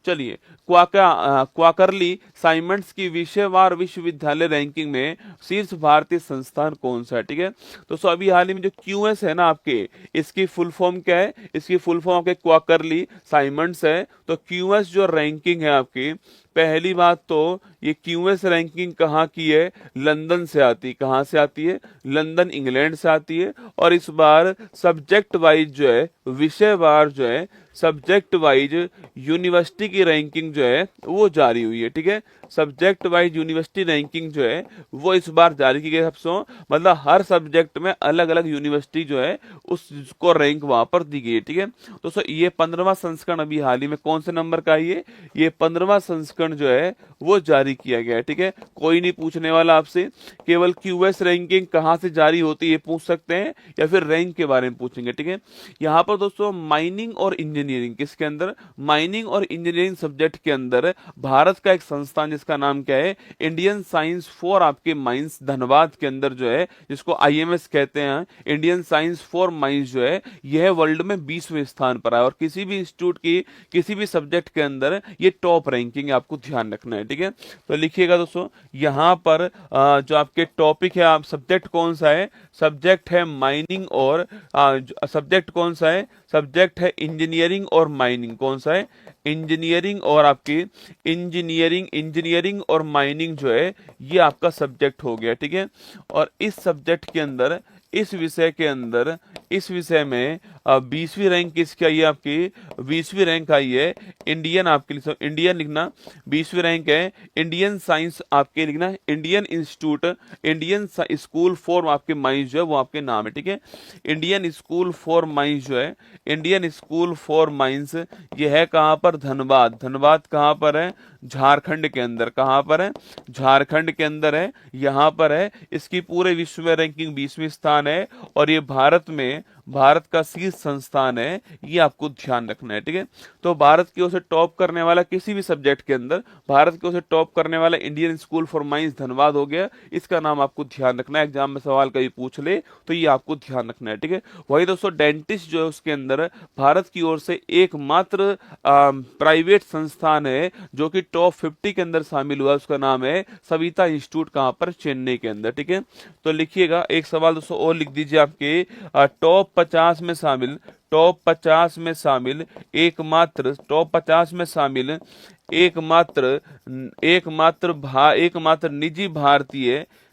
चलिए, क्वाकरली साइमंड्स की विषयवार विश्वविद्यालय रैंकिंग में शीर्ष भारतीय संस्थान कौन सा है? ठीक है, तो सो अभी हाल ही में जो क्यूएस है ना आपके, इसकी फुल फॉर्म क्या है? इसकी फुल फॉर्म आपके क्वाकरली साइमंड्स है। तो क्यूएस जो रैंकिंग है आपकी, पहली बात तो ये क्यूएस रैंकिंग कहाँ की है? लंदन से आती। कहाँ से आती है? लंदन, इंग्लैंड से आती है। और इस बार सब्जेक्ट वाइज जो है, विषयवार जो है, सब्जेक्ट वाइज यूनिवर्सिटी की रैंकिंग जो है वो जारी हुई है, ठीक है। सब्जेक्ट वाइज यूनिवर्सिटी रैंकिंग जो है वो इस बार जारी की गई है। मतलब हर सब्जेक्ट में अलग अलग यूनिवर्सिटी जो है उसको रैंक वहां पर दी गई है, ठीक है। तो सो ये 15वां संस्करण अभी हाल ही में कौन से नंबर का है? ये 15वां संस्करण जो है वो जारी किया गया है, ठीक है। कोई नहीं पूछने वाला आपसे, केवल क्यूएस रैंकिंग कहाँ से जारी होती है पूछ सकते हैं, या फिर रैंक के बारे में पूछेंगे, ठीक है। यहाँ पर दोस्तों माइनिंग और इंजीनियरिंग, किसके अंदर? माइनिंग और इंजीनियरिंग सब्जेक्ट के अंदर भारत का एक संस्थान जिसका नाम क्या है? इंडियन साइंस फॉर आपके माइंस, धनबाद के अंदर जो है, जिसको IMS कहते हैं, इंडियन साइंस फॉर माइंस जो है, यह वर्ल्ड में 20वें स्थान पर है। और किसी भी इंस्टीट्यूट की किसी भी सब्जेक्ट के अंदर ये टॉप रैंकिंग, आपको ध्यान रखना है, ठीक है। तो लिखिएगा दोस्तों, यहाँ पर जो आपके टॉपिक है, आप सब्जेक्ट कौन सा है? सब्जेक्ट है माइनिंग, और सब्जेक्ट कौन सा है? सब्जेक्ट है इंजीनियरिंग और माइनिंग। कौन सा है? इंजीनियरिंग और आपकी इंजीनियरिंग और माइनिंग जो है ये आपका सब्जेक्ट हो गया, ठीक है। और इस सब्जेक्ट के अंदर, इस विषय के अंदर, इस विषय में 20वीं रैंक किसकी आई है? आपकी 20वीं रैंक आई है इंडियन, आपके लिए इंडियन लिखना, 20वीं रैंक है इंडियन साइंस, आपके लिखना Indian institute, Indian school for आपके माइंस जो है वो आपके नाम है, ठीक है। इंडियन स्कूल फॉर माइंस जो है, इंडियन स्कूल फॉर माइंस, ये है कहाँ पर? धनबाद। धनबाद कहाँ पर है? झारखंड के अंदर। कहाँ पर है? झारखंड के अंदर है, यहाँ पर है। इसकी पूरे विश्व में रैंकिंग 20वें स्थान है, और ये भारत में भारत का शीर्ष संस्थान है, ये आपको ध्यान रखना है। ठीक है, तो भारत की ओर से टॉप करने वाला किसी भी सब्जेक्ट के अंदर भारत की ओर से टॉप करने वाला Indian school for mines Dhanbad हो गया, इसका नाम आपको ध्यान रखना है। एग्जाम में सवाल कभी पूछ ले तो ये आपको ध्यान रखना है। ठीक है, वही दोस्तों डेंटिस्ट जो है उसके अंदर भारत की ओर से एकमात्र प्राइवेट संस्थान है जो कि टॉप 50 के अंदर शामिल हुआ, उसका नाम है सविता इंस्टीट्यूट, कहां पर, चेन्नई के अंदर। ठीक है, तो लिखिएगा एक सवाल दोस्तों और लिख दीजिए आपके टॉप 50 में शामिल, टॉप 50 में शामिल एकमात्र, टॉप 50 में शामिल एकमात्र एकमात्र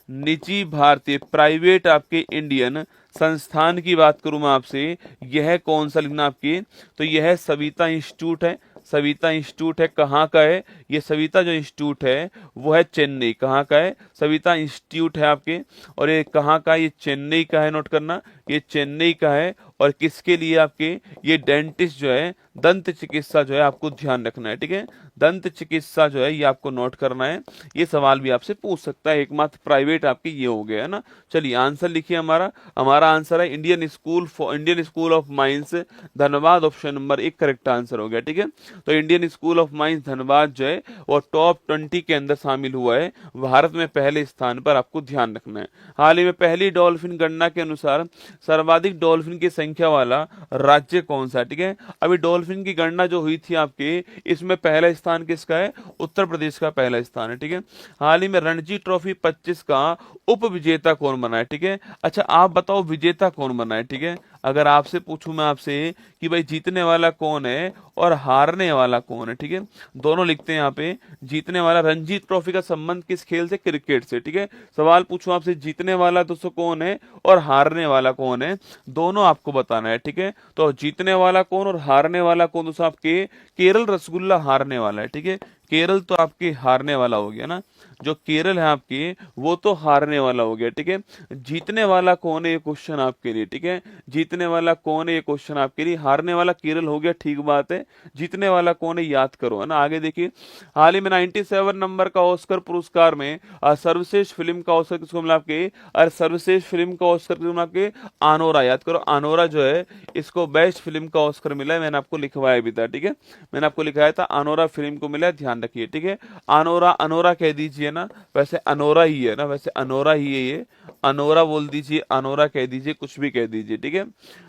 निजी भारतीय प्राइवेट आपके इंडियन संस्थान की बात करूं मैं आपसे, यह कौन सा लिखना आपकी, तो यह सविता इंस्टीट्यूट है। सविता इंस्टीट्यूट है, कहाँ का है ये सविता जो इंस्टीट्यूट है वो है चेन्नई, कहाँ का है, सविता इंस्टीट्यूट है आपके, और ये कहाँ का, ये चेन्नई का है, नोट करना, ये चेन्नई का है। और किसके लिए आपके, ये डेंटिस्ट जो है, दंत चिकित्सा जो है आपको ध्यान रखना है। ठीक है, दंत चिकित्सा जो है ये आपको नोट करना है, ये सवाल भी आपसे पूछ सकता है, एकमात्र प्राइवेट आपके ये हो गया है ना। चलिए आंसर लिखिए, हमारा हमारा आंसर है Indian school of mines Dhanbad, option number 1 correct answer हो गया। ठीक है, तो Indian school of mines Dhanbad जो है वो टॉप 20 के अंदर शामिल हुआ है, भारत में पहले स्थान पर, आपको ध्यान रखना है। हाल ही में पहली डॉल्फिन गणना के अनुसार सर्वाधिक डॉल्फिन की संख्या वाला राज्य कौन सा है। ठीक है, अभी डॉल्फिन की गणना जो हुई थी आपके, इसमें पहला स्थान किसका है, उत्तर प्रदेश का पहला स्थान है। ठीक है, हाल ही में रणजी ट्रॉफी 25 का उप विजेता कौन बना है। ठीक है, अच्छा आप बताओ विजेता कौन बना है। ठीक है, अगर आपसे पूछूं मैं आपसे कि भाई जीतने वाला कौन है और हारने वाला कौन है, ठीक है, दोनों लिखते हैं यहाँ पे। जीतने वाला, रणजी ट्रॉफी का संबंध किस खेल से, क्रिकेट से। ठीक है, सवाल पूछूं आपसे जीतने वाला दोस्तों कौन है और हारने वाला कौन है, दोनों आपको बताना है। ठीक है, तो जीतने वाला कौन और हारने वाला कौन दोस्तों, आपके केरल रसगुल्ला हारने वाला है। ठीक है, केरल तो आपके हारने वाला हो गया ना, जो केरल है आपके वो तो हारने वाला हो गया। ठीक है, जीतने वाला कौन है ये क्वेश्चन आपके लिए। ठीक है, जीतने वाला कौन है ये क्वेश्चन आपके लिए, हारने वाला केरल हो गया, ठीक बात है, जीतने वाला कौन है याद करो, है ना। आगे देखिए, हाल ही में 97 नंबर का ऑस्कर पुरस्कार में सर्वश्रेष्ठ फिल्म का ऑस्कर किसको मिला आपके, और सर्वश्रेष्ठ फिल्म का ऑस्कर किसको मिला आपके, आनोरा, याद करो, आनोरा जो है इसको बेस्ट फिल्म का ऑस्कर मिला है, मैंने आपको लिखवाया भी था। ठीक है, मैंने आपको लिखाया था आनोरा फिल्म को मिला है, ध्यान रखिए। ठीक है, अनोरा, अनोरा कह दीजिए ना, वैसे अनोरा ही है ना, वैसे अनोरा ही है ये, अनोरा बोल दीजिए, अनोरा कह दीजिए, कुछ भी कह दीजिए। ठीक है,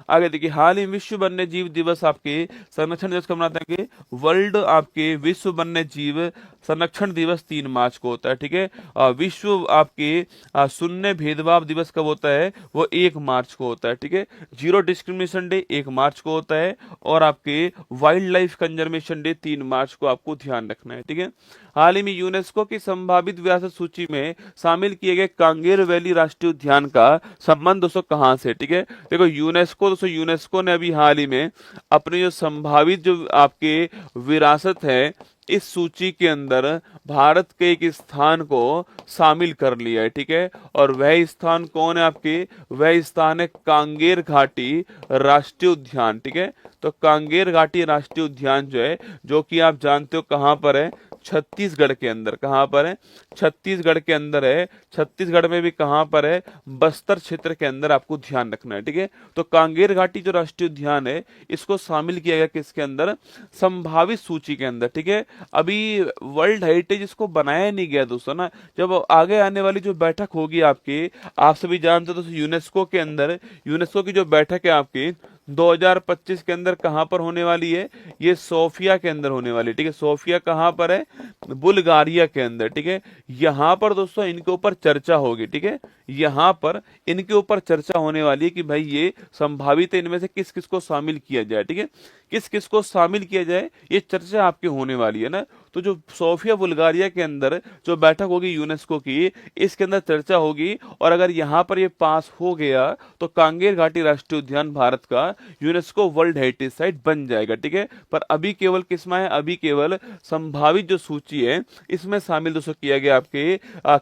आगे देखिए, हाल ही विश्व वन्य जीव दिवस आपके संरक्षण दिवस कब मनाते हैं, वर्ल्ड आपके विश्व वन्य जीव संरक्षण दिवस 3 मार्च को होता है। ठीक है, विश्व आपके शून्य भेदभाव दिवस कब होता है, वो 1 मार्च को होता है। ठीक है, जीरो डिस्क्रिमिनेशन डे 1 मार्च को होता है, और आपके वाइल्ड लाइफ कंजर्वेशन डे 3 मार्च को आपको ध्यान रखना है। ठीक है, हाल ही में यूनेस्को की संभावित विरासत सूची में शामिल किए गए कांगेर वैली राष्ट्रीय उद्यान का संबंध दोस्तों कहां से। ठीक है, देखो यूनेस्को, दोस्तों यूनेस्को ने अभी हाल ही में अपनी जो संभावित जो आपके विरासत है इस सूची के अंदर भारत के एक स्थान को शामिल कर लिया है। ठीक है, और वह स्थान कौन है आपके, वह स्थान है कांगेर घाटी राष्ट्रीय उद्यान। ठीक है, तो कांगेर घाटी राष्ट्रीय उद्यान जो है, जो कि आप जानते हो कहां पर है, छत्तीसगढ़ के अंदर। कहां पर है, छत्तीसगढ़ के अंदर है, छत्तीसगढ़ में भी कहां पर है, बस्तर क्षेत्र के अंदर, आपको ध्यान रखना है। ठीक है, तो कांगेर घाटी जो राष्ट्रीय उद्यान है इसको शामिल किया गया किसके अंदर, संभावित सूची के अंदर। ठीक है, अभी वर्ल्ड हेरिटेज इसको बनाया नहीं गया दोस्तों ना, जब आगे आने वाली जो बैठक होगी आपकी, आप सभी जानते हो दोस्तों यूनेस्को के अंदर, यूनेस्को की जो बैठक है आपकी 2025 के अंदर कहां पर होने वाली है, ये सोफिया के अंदर होने वाली है। ठीक है, सोफिया कहां पर है, बुल्गारिया के अंदर। ठीक है, यहां पर दोस्तों इनके ऊपर चर्चा होगी। ठीक है, यहां पर इनके ऊपर चर्चा होने वाली है कि भाई ये संभावित है, इनमें से किस किस को शामिल किया जाए। ठीक है, किस किस को शामिल किया जाए, ये चर्चा आपकी होने वाली है ना। तो जो सोफिया बुल्गारिया के अंदर जो बैठक होगी यूनेस्को की, इसके अंदर चर्चा होगी, और अगर यहां पर ये पास हो गया तो कांगेर घाटी राष्ट्रीय उद्यान भारत का यूनेस्को वर्ल्ड हेरिटेज साइट बन जाएगा। ठीक है, पर अभी केवल किसमें है, अभी केवल संभावित जो सूची है इसमें शामिल दोस्तों किया गया। आपके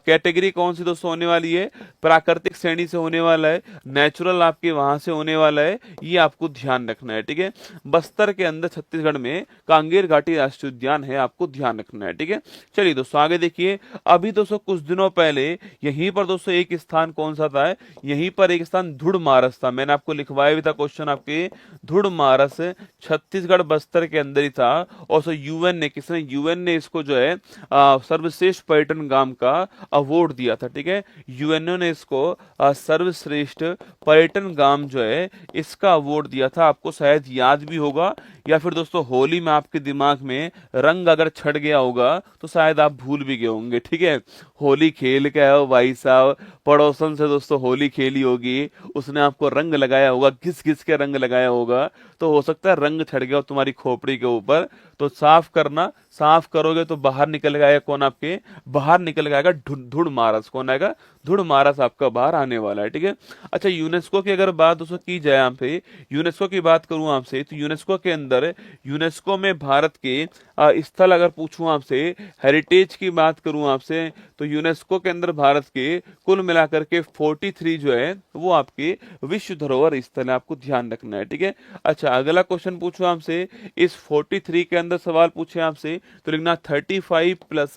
कैटेगरी कौन सी दोस्तों होने वाली है, प्राकृतिक श्रेणी से होने वाला है, नेचुरल आपके वहां से होने वाला है, ये आपको ध्यान रखना है। ठीक है, बस्तर बस्तर के अंदर छत्तीसगढ़ में कांगेर घाटी राष्ट्रीय उद्यान है, आपको ध्यान रखना है। ठीक है, चलिए दोस्तों आगे देखिए। अभी दोस्तों कुछ दिनों पहले यहीं पर दोस्तों एक स्थान कौन सा था, यहीं पर एक स्थान धुड़ मारस था। मैंने आपको लिखवाया भी था क्वेश्चन आपके, धुड़ मारस छत्तीसगढ़ बस्तर के अंदर ही था। और सो यूएन ने, किसने, यूएन ने इसको जो है सर्वश्रेष्ठ पर्यटन गांव का अवार्ड दिया था। ठीक है, यूएनओ ने इसको सर्वश्रेष्ठ पर्यटन गांव जो है इसका अवार्ड दिया था। आपको शायद याद भी होगा, या फिर दोस्तों होली में आपके दिमाग में रंग अगर छट गया होगा तो शायद आप भूल भी गए होंगे। ठीक है, होली खेल के आए हो भाई साहब, पड़ोसन से दोस्तों होली खेली होगी, उसने आपको रंग लगाया होगा, घिस घिस के रंग लगाया होगा, तो हो सकता है रंग छट गया हो तुम्हारी खोपड़ी के ऊपर। तो साफ करना, साफ करोगे तो बाहर निकल आएगा कौन, आपके बाहर निकल आएगा धुड़ मारस। कौन आएगा, धुड़ मारस आपका बाहर आने वाला है। ठीक है, अच्छा यूनेस्को की अगर बात दोस्तों की जाए, यहाँ पे यूनेस्को की बात करूं आपसे, तो यूनेस्को के अंदर, यूनेस्को में भारत के स्थल अगर पूछूं आपसे, हेरिटेज की बात करूं आपसे, तो यूनेस्को के अंदर भारत के कुल मिलाकर के 43 जो है वो आपके विश्व धरोहर स्थल है, आपको ध्यान रखना है। ठीक है, अच्छा अगला क्वेश्चन पूछूं आपसे, इस 43 के अंदर सवाल पूछे आपसे तो लिखना 35 प्लस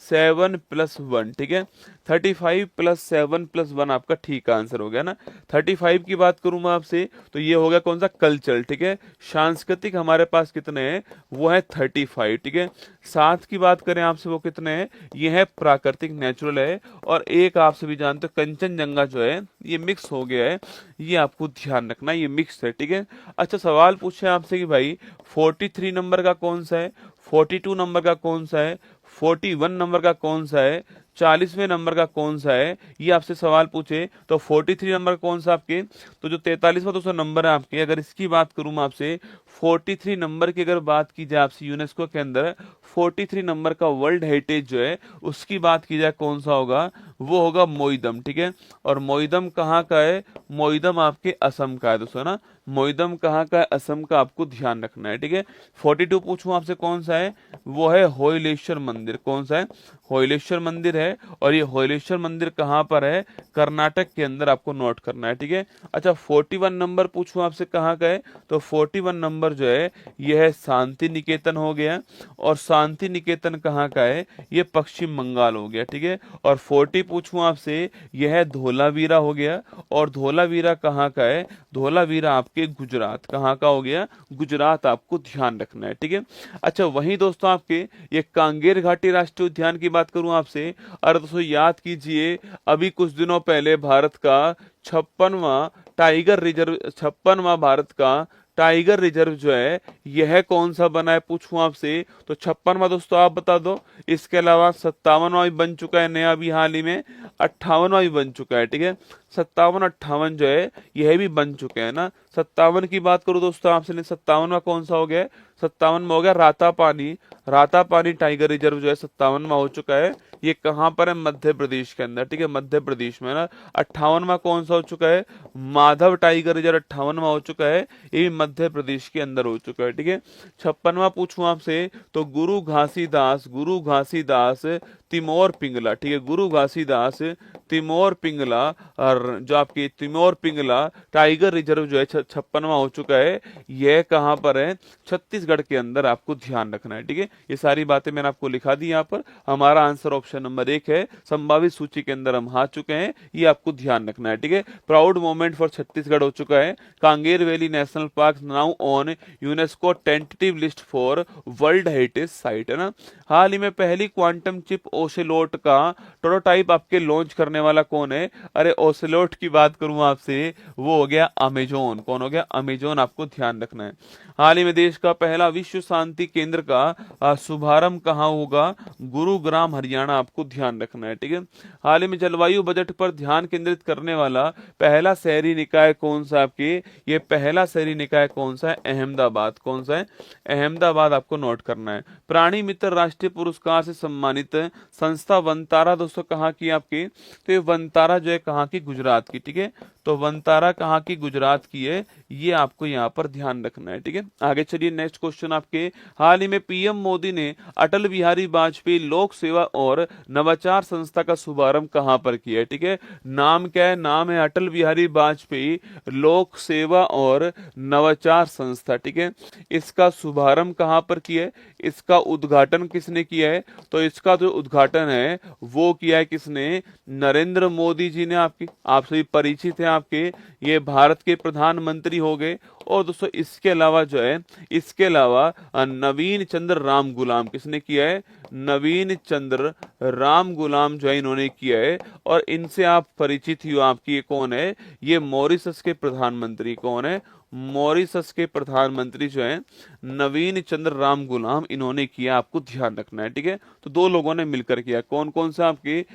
7 प्लस 1। ठीक है, 35 प्लस 7 प्लस 1 आपका ठीक आंसर हो गया ना। 35 की बात करूं मैं आपसे तो ये हो गया कौन सा, कल्चर। ठीक है, सांस्कृतिक हमारे पास कितने हैं, वो है 35। ठीक है, 7 की बात करें आपसे, वो कितने हैं, ये है प्राकृतिक, नेचुरल है। और एक आपसे भी जानते हो कंचनजंगा जो है ये मिक्स हो गया है, ये आपको ध्यान रखना, ये मिक्स है। ठीक है, अच्छा सवाल पूछे आपसे कि भाई 43 नंबर का कौन सा है, 42 नंबर का कौन सा है, 41 नंबर का कौन सा है, 40वें नंबर का कौन सा है, ये आपसे सवाल पूछे तो 43 नंबर कौन सा आपके, तो जो 43वां दोस्तों नंबर है आपके, अगर इसकी बात करूं मैं आपसे 43 नंबर की अगर बात की जाए आपसे यूनेस्को के अंदर 43 नंबर का वर्ल्ड हेरिटेज जो है उसकी बात की जाए कौन सा होगा, वो होगा मोईदम। ठीक है, और मोईदम कहाँ का है, मोईदम आपके असम का है दोस्तों ना, मोईदम कहाँ का है, असम का, आपको ध्यान रखना है। ठीक है, 42 पूछूं आपसे कौन सा है, वो है होयलेश्वर मंदिर। कौन सा है, होयलेश्वर मंदिर है। और ये होयलेश्वर मंदिर कहाँ पर है, कर्नाटक के अंदर, आपको नोट करना है। ठीक है, अच्छा 41 नंबर पूछूं आपसे कहाँ का है, तो 41 नंबर जो है ये है शांति निकेतन हो गया। और शांति निकेतन कहाँ का है, ये पश्चिम बंगाल हो गया। ठीक है, और 40 पूछूं आपसे, यह है धोलावीरा हो गया। और धोलावीरा कहाँ का है, धोलावीरा आपके गुजरात, कहाँ का हो गया, गुजरात, आपको ध्यान रखना है। ठीक है, अच्छा वहीं दोस्तों आपके ये कांगेर घाटी राष्ट्रीय उद्यान की बात करूं आपसे, अरे दोस्तों याद कीजिए अभी कुछ दिनों पहले भारत का 56वां टाइगर रिजर्व, 56वां भारत का टाइगर रिजर्व जो है यह कौन सा बना है पूछूं आपसे, तो 56वां दोस्तों आप बता दो। इसके अलावा 57वां भी बन चुका है नया, अभी हाल ही में 58वां भी बन चुका है। ठीक है, 57 58 जो है यह भी बन चुके हैं ना। 57 की बात करूं दोस्तों आपसे, 57वां कौन सा हो गया, 57 में हो गया रातापानी, रातापानी टाइगर रिजर्व जो है 57वां हो चुका है। ये कहां पर है, मध्य प्रदेश के अंदर। ठीक है, मध्य प्रदेश में ना। 58वां कौन सा हो चुका है, माधव टाइगर रिजर्व 58वां हो चुका है, ये भी मध्य प्रदेश के अंदर हो चुका है। ठीक है, 56वां पूछूं आपसे तो गुरु घासीदास, गुरु घासीदास तिमोर पिंगला। ठीक है, गुरु घासीदास तिमोर पिंगला, और जो आपकी तिमोर पिंगला टाइगर रिजर्व जो है 56वां हो चुका है, यह कहां पर है, छत्तीसगढ़ के अंदर, आपको ध्यान रखना है। ठीक है, ये सारी बातें मैंने आपको लिखा दी यहाँ पर। हमारा आंसर ऑप्शन नंबर 1 है, संभावित सूची के अंदर हम आ चुके हैं, ये आपको ध्यान रखना है। ठीक है, प्राउड मोमेंट फॉर छत्तीसगढ़ हो चुका है, Kanger valley national park now on UNESCO tentative list for world heritage site, है ना। हाल ही में पहली क्वांटम चिप ओसेलोट का प्रोटोटाइप आपके लॉन्च करने वाला कौन है, अरे ओसेलोट की बात करूं आपसे, वो हो गया अमेजोन। कौन हो गया, अमेजोन, आपको ध्यान रखना है। हाल ही में देश का पहला विश्व शांति केंद्र का शुभारंभ कहां होगा, गुरुग्राम हरियाणा, आपको ध्यान रखना है। ठीक है, हाल ही में जलवायु बजट पर ध्यान केंद्रित करने वाला पहला शहरी निकाय कौन सा, आपके ये पहला शहरी निकाय कौन सा है, अहमदाबाद। कौन सा है, अहमदाबाद, आपको नोट करना है। प्राणी मित्र राष्ट्रीय पुरस्कार से सम्मानित संस्था वनतारा दोस्तों कहाँ की आपकी, तो ये वनतारा जो है कहाँ की, गुजरात की। ठीक है, तो तो वनतारा कहाँ की, गुजरात की है, ये आपको यहाँ पर ध्यान रखना है। ठीक है, आगे चलिए नेक्स्ट क्वेश्चन आपके, हाल ही में पीएम मोदी ने अटल बिहारी वाजपेयी लोक सेवा और नवाचार संस्था का शुभारंभ कहाँ पर किया है। ठीक है, नाम क्या है, नाम है अटल बिहारी वाजपेयी लोक सेवा और नवाचार संस्था। ठीक है, इसका शुभारंभ कहाँ पर किया है, इसका उद्घाटन किसने किया है, तो इसका जो उद्घाटन है वो किया है किसने, नरेंद्र मोदी जी ने। आप सभी परिचित हैं आपके, ये भारत के प्रधानमंत्री हो गए। और दोस्तों इसके अलावा जो है, इसके अलावा नवीन चंद्र राम गुलाम, किसने किया है, नवीन चंद्र राम गुलाम जो है इन्होंने किया है। और इनसे आप परिचित ही हो, आपकी ये कौन है, ये मॉरिशस के प्रधानमंत्री, कौन है, मॉरिशस के प्रधानमंत्री जो है नवीन चंद्र राम गुलाम, इन्होंने किया, आपको ध्यान रखना है। ठीक है, तो दो लोगों ने मिलकर किया, कौन कौन सा, आपके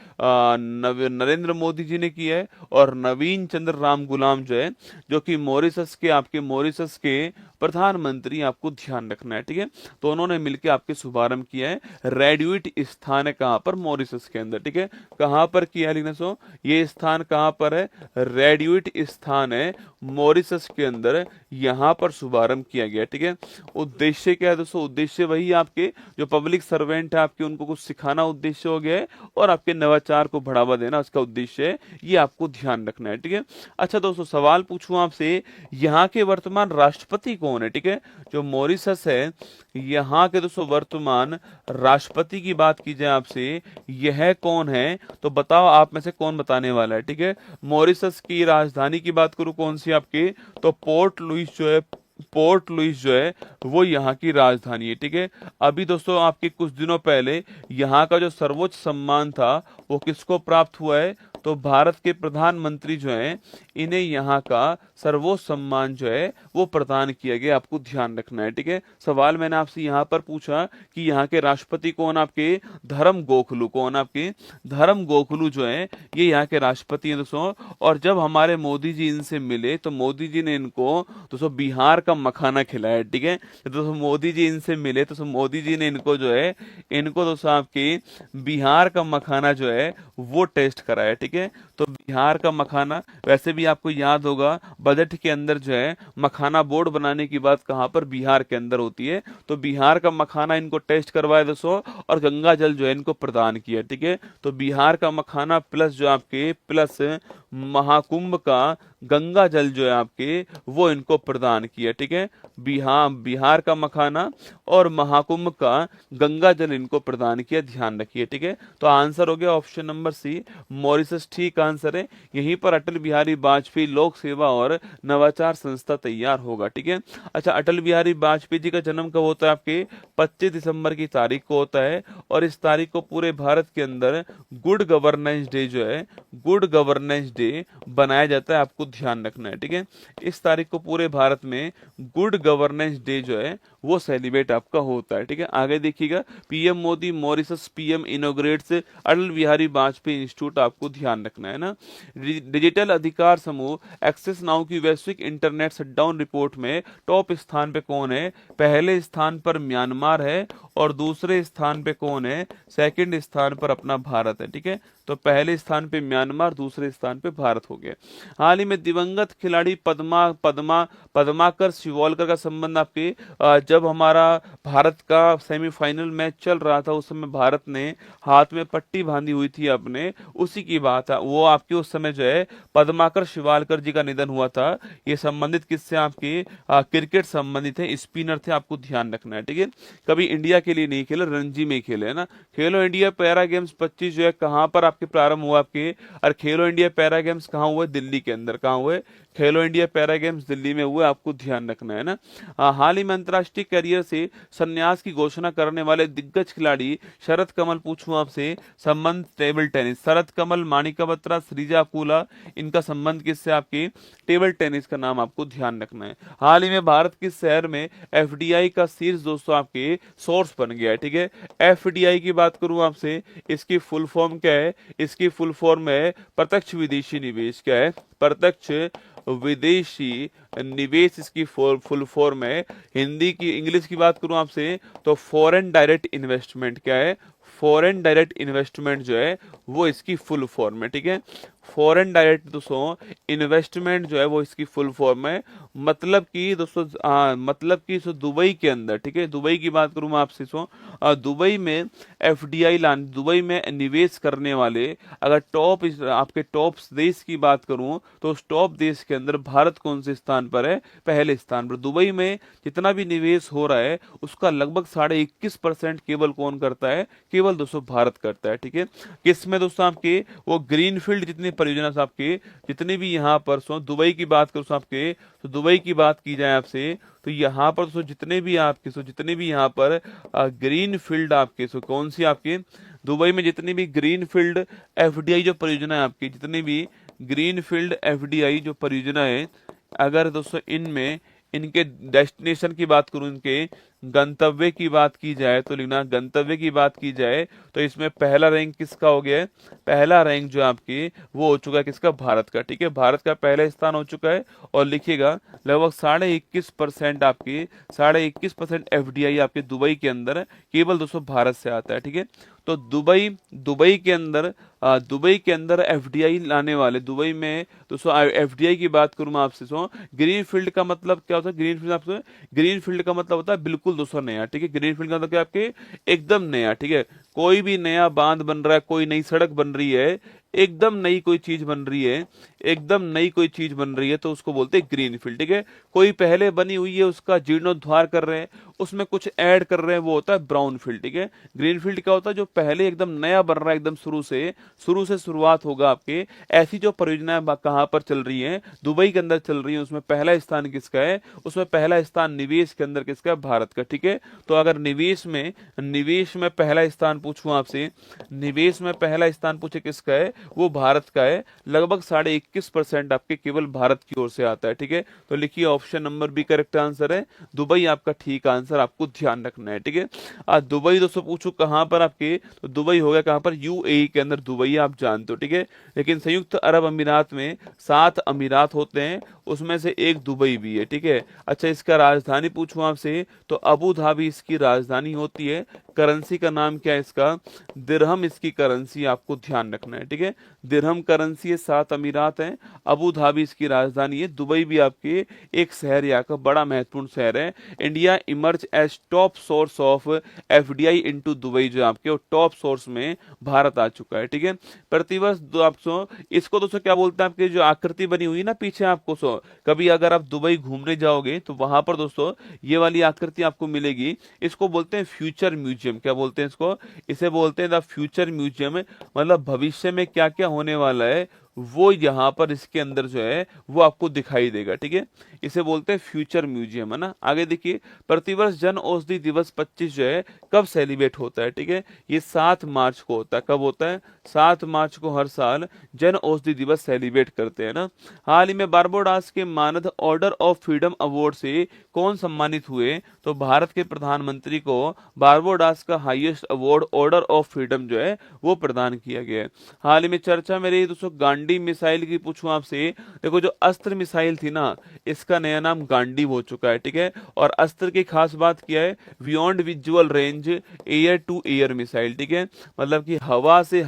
नरेंद्र मोदी जी ने किया है और नवीन चंद्र राम गुलाम जो है, जो कि मॉरिशस के, आपके मॉरिशस के प्रधानमंत्री, आपको ध्यान रखना है। ठीक है, तो उन्होंने मिलकर आपके शुभारंभ किया है। रेड्यूट स्थान है कहां पर, मॉरिशस के अंदर। ठीक है, कहां पर किया है, लिखना सो, ये स्थान कहां पर है, रेड्यूट स्थान है मॉरिशस के अंदर, यहां पर शुभारंभ किया गया। ठीक है, उद्देश्य क्या है दोस्तों, उद्देश्य वही आपके जो पब्लिक सर्वेंट है आपके, उनको कुछ सिखाना उद्देश्य हो गया है, और आपके नवाचार को बढ़ावा देना उसका उद्देश्य है, ये आपको ध्यान रखना है। ठीक है, अच्छा दोस्तों सवाल पूछूं आपसे, यहाँ के वर्तमान राष्ट्रपति कौन है। ठीक है, जो मॉरिशस है, यहाँ के दोस्तों वर्तमान राष्ट्रपति की बात की जाए आपसे, यह कौन है, तो बताओ आप में से कौन बताने वाला है। ठीक है, मॉरिशस की राजधानी की बात करूं कौन सी आपकी, तो पोर्ट लुइस जो है, पोर्ट लुइस जो है वो यहाँ की राजधानी है। ठीक है, अभी दोस्तों आपके कुछ दिनों पहले यहाँ का जो सर्वोच्च सम्मान था वो किसको प्राप्त हुआ है, तो भारत के प्रधानमंत्री जो हैं इन्हें यहाँ का सर्वोच्च सम्मान जो है वो प्रदान किया गया, आपको ध्यान रखना है। ठीक है, सवाल मैंने आपसे यहाँ पर पूछा कि यहाँ के राष्ट्रपति कौन, आपके धर्म गोखलू, कौन, आपके धर्म गोखलू जो है ये यहाँ के राष्ट्रपति हैं दोस्तों। और जब हमारे मोदी जी इनसे मिले तो मोदी जी ने इनको दोस्तों बिहार का मखाना खिलाया। ठीक है, दोस्तों मोदी जी इनसे मिले तो मोदी जी ने इनको जो है, इनको दोस्तों आपके बिहार का मखाना जो है वो टेस्ट कराया। ठीक है, तो बिहार का मखाना, वैसे भी आपको याद होगा बजट के अंदर जो है मखाना बोर्ड बनाने की बात कहां पर, बिहार के अंदर होती है। तो बिहार का मखाना इनको टेस्ट करवाया दोस्तों, और गंगा जल जो है इनको प्रदान किया। ठीक है, तो बिहार का मखाना प्लस जो आपके, प्लस महाकुंभ का गंगा जल जो है आपके वो इनको प्रदान किया। ठीक है, बिहार का मखाना और महाकुंभ का गंगा जल इनको प्रदान किया, ध्यान रखिए। ठीक है, तो आंसर हो गया ऑप्शन नंबर सी, मॉरिशस ठीक आंसर है। यहीं पर अटल बिहारी वाजपेयी लोक सेवा और नवाचार संस्था तैयार होगा। ठीक है, अच्छा अटल बिहारी वाजपेयी जी का जन्म कब होता है, आपके 25 दिसंबर की तारीख को होता है। और इस तारीख को पूरे भारत के अंदर गुड गवर्नेंस डे जो है, गुड गवर्नेंस डे बनाया जाता है, आपको ध्यान रखना है। ठीक है, इस तारीख को पूरे भारत में गुड गवर्नेंस डे जो है वो सेलिब्रेट आपका होता है। ठीक है, आगे देखिएगा, PM Modi Mauritius PM inaugurates Atal Bihari Vajpayee institute, आपको ध्यान रखना है ना। डिजिटल अधिकार समूह एक्सेस नाउ की वैश्विक इंटरनेट शटडाउन रिपोर्ट में टॉप स्थान पे कौन है, पहले स्थान पर म्यांमार है और दूसरे स्थान पे कौन है, सेकंड स्थान पर अपना भारत है। ठीक है, तो पहले स्थान पे म्यांमार, दूसरे स्थान पे भारत हो गया। हाल ही में दिवंगत खिलाड़ी पद्माकर शिवोलकर का संबंध आपके, जब हमारा भारत का सेमीफाइनल मैच चल रहा था उस समय भारत ने हाथ में पट्टी बांधी हुई थी अपने, उसी की बात है वो आपके, उस समय जो है पद्माकर शिवालकर जी का निधन हुआ था। ये संबंधित किससे, आपके क्रिकेट संबंधित है, स्पिनर थे, आपको ध्यान रखना है। ठीक है, कभी इंडिया के लिए नहीं खेले, रणजी में खेले है ना। खेलो इंडिया पैरा गेम्स 25 जो है कहां पर आपके प्रारंभ हुआ आपके, और खेलो इंडिया पैरा गेम्स कहां हुए, दिल्ली के अंदर। कहां हुए, खेलो इंडिया पैरा गेम्स दिल्ली में हुए, आपको ध्यान रखना है ना। हाल ही में अंतर्राष्ट्रीय करियर से संन्यास की घोषणा करने वाले दिग्गज खिलाड़ी शरद कमल, पूछूं आपसे संबंध टेबल टेनिस, शरद कमल, माणिका बत्रा, श्रीजा अकूला, इनका संबंध किससे, आपकी टेबल टेनिस का नाम आपको ध्यान रखना है। हाल ही में भारत के शहर में एफडीआई का शीर्ष दोस्तों आपके सोर्स बन गया है। ठीक है, एफडीआई की बात करूं आपसे, इसकी फुल फॉर्म क्या है, इसकी फुल फॉर्म है प्रत्यक्ष विदेशी निवेश। क्या है, प्रत्यक्ष विदेशी निवेश, इसकी फुल फॉर्म है। हिंदी की, इंग्लिश की बात करूं आपसे तो फॉरेन डायरेक्ट इन्वेस्टमेंट। क्या है, फॉरेन डायरेक्ट इन्वेस्टमेंट जो है वो इसकी फुल फॉर्म है, ठीक है। फॉरेन डायरेक्ट दोस्तों इन्वेस्टमेंट जो है वो इसकी फुल फॉर्म है। मतलब कि दोस्तों मतलब कि दुबई के अंदर, ठीक है, दुबई की बात करूं मैं आपसे, दुबई में एफडीआई लाने, दुबई में निवेश करने वाले अगर आपके टॉप देश की बात करूं तो उस टॉप देश के अंदर भारत कौन से स्थान पर है? पहले स्थान पर। दुबई में जितना भी निवेश हो रहा है उसका लगभग 21.5% केवल कौन करता है? केवल दोस्तों भारत करता है, ठीक है। किसमें दोस्तों? आपके वो ग्रीनफील्ड जितनी परियोजना से आपके जितने भी यहाँ पर दुबई की बात करूँ आपके, तो दुबई की बात की जाए आपसे तो यहाँ पर जितने भी यहाँ पर ग्रीन फील्ड आपके कौन सी आपके दुबई में जितनी भी ग्रीन फील्ड एफडीआई जो परियोजना है आपकी, जितनी भी ग्रीन फील्ड एफडीआई जो परियोजना है, अगर दोस्तों इनमें इनके डेस्टिनेशन की बात करूं, इनके गंतव्य की बात की जाए तो लिखना गंतव्य की बात की जाए तो इसमें पहला रैंक किसका हो गया है? पहला रैंक जो आपकी वो हो चुका है किसका? भारत का, ठीक है। भारत का पहला स्थान हो चुका है और लिखिएगा लगभग 21.5% आपकी 21.5% एफडीआई आपके दुबई के अंदर केवल दोस्तों भारत से आता है, ठीक है। तो दुबई के अंदर एफडीआई लाने वाले, दुबई में दोस्तों एफडीआई की बात करूं मैं आपसे ग्रीन फील्ड का मतलब क्या होता है? ग्रीन फील्ड का मतलब होता है बिल्कुल दोस्तों नया, ठीक है। ग्रीन फील्ड का मतलब क्या? आपके एकदम नया, ठीक है। कोई भी नया बांध बन रहा है, कोई नई सड़क बन रही है, एकदम नई कोई चीज बन रही है, एकदम नई कोई चीज बन रही है तो उसको बोलते हैं ग्रीन फील्ड, ठीक है। कोई पहले बनी हुई है उसका जीर्णोद्धार कर रहे हैं, उसमें कुछ ऐड कर रहे हैं, वो होता है ब्राउन फील्ड, ठीक है। ग्रीन फील्ड क्या होता है? जो पहले एकदम नया बन रहा है, एकदम शुरू से शुरुआत होगा आपके। ऐसी जो परियोजनाएं कहाँ पर चल रही है? दुबई के अंदर चल रही है। उसमें पहला स्थान किसका है? उसमें पहला स्थान निवेश के अंदर किसका है? भारत का, ठीक है। तो अगर निवेश में पहला स्थान पूछूं आपसे, निवेश में पहला स्थान पूछे किसका है? वो भारत का है। लगभग 21.5% आपके केवल भारत की ओर से आता है, ठीक है। तो लिखिए option number B correct answer है, दुबई आपका ठीक आंसर, आपको ध्यान रखना है, ठीक है। दुबई दोस्तों पूछो कहां पर आपके, तो दुबई हो गया कहां पर? यूएई के अंदर दुबई आप जानते हो, ठीक है। लेकिन संयुक्त अरब अमीरात में 7 अमीरात होते हैं, उसमें से एक दुबई भी है, ठीक है। अच्छा, इसका राजधानी पूछूं आपसे तो अबू धाबी इसकी राजधानी होती है। करेंसी का नाम क्या है इसका? दिरहम इसकी करेंसी, आपको ध्यान रखना है, ठीक है। दिरहम करेंसी है, 7 अमीरात हैं, अबू धाबी इसकी राजधानी है। दुबई भी आपके एक शहर यहाँ का बड़ा महत्वपूर्ण शहर है। India emerge as top source of FDI into Dubai, जो आपके टॉप सोर्स में भारत आ चुका है, ठीक है। प्रतिवर्ष इसको दोस्तों क्या बोलते हैं? आपकी जो आकृति बनी हुई है ना पीछे आपको कभी अगर आप दुबई घूमने जाओगे तो वहां पर दोस्तों ये वाली आकृति आपको मिलेगी। इसको बोलते हैं फ्यूचर म्यूजियम। क्या बोलते हैं इसको? इसे बोलते हैं द फ्यूचर म्यूजियम। मतलब भविष्य में क्या क्या होने वाला है वो यहाँ पर इसके अंदर जो है वो आपको दिखाई देगा, ठीक है। इसे बोलते हैं फ्यूचर म्यूजियम, है ना। आगे देखिए, प्रतिवर्ष जन औषधि दिवस 25 जो है कब सेलिब्रेट होता है? ठीक है, ये 7 मार्च को होता है। कब होता है? 7 मार्च को हर साल जन औषधि दिवस सेलिब्रेट करते हैं ना। हाल ही में बारबाडोस के मानद ऑर्डर ऑफ फ्रीडम अवार्ड से कौन सम्मानित हुए? तो भारत के प्रधानमंत्री को बारबाडोस का highest award order of freedom जो है वो प्रदान किया गया है। हाल ही में चर्चा में रही दोस्तों गांडी मिसाइल की, पूछूं आपसे, देखो जो अस्त्र मिसाइल थी ना, इसका नया नाम गांडीव हो चुका है, ठीक है। और अस्त्र की खास बात क्या है? Beyond visual range air to air missile, ठीक है। मतलब कि हवा से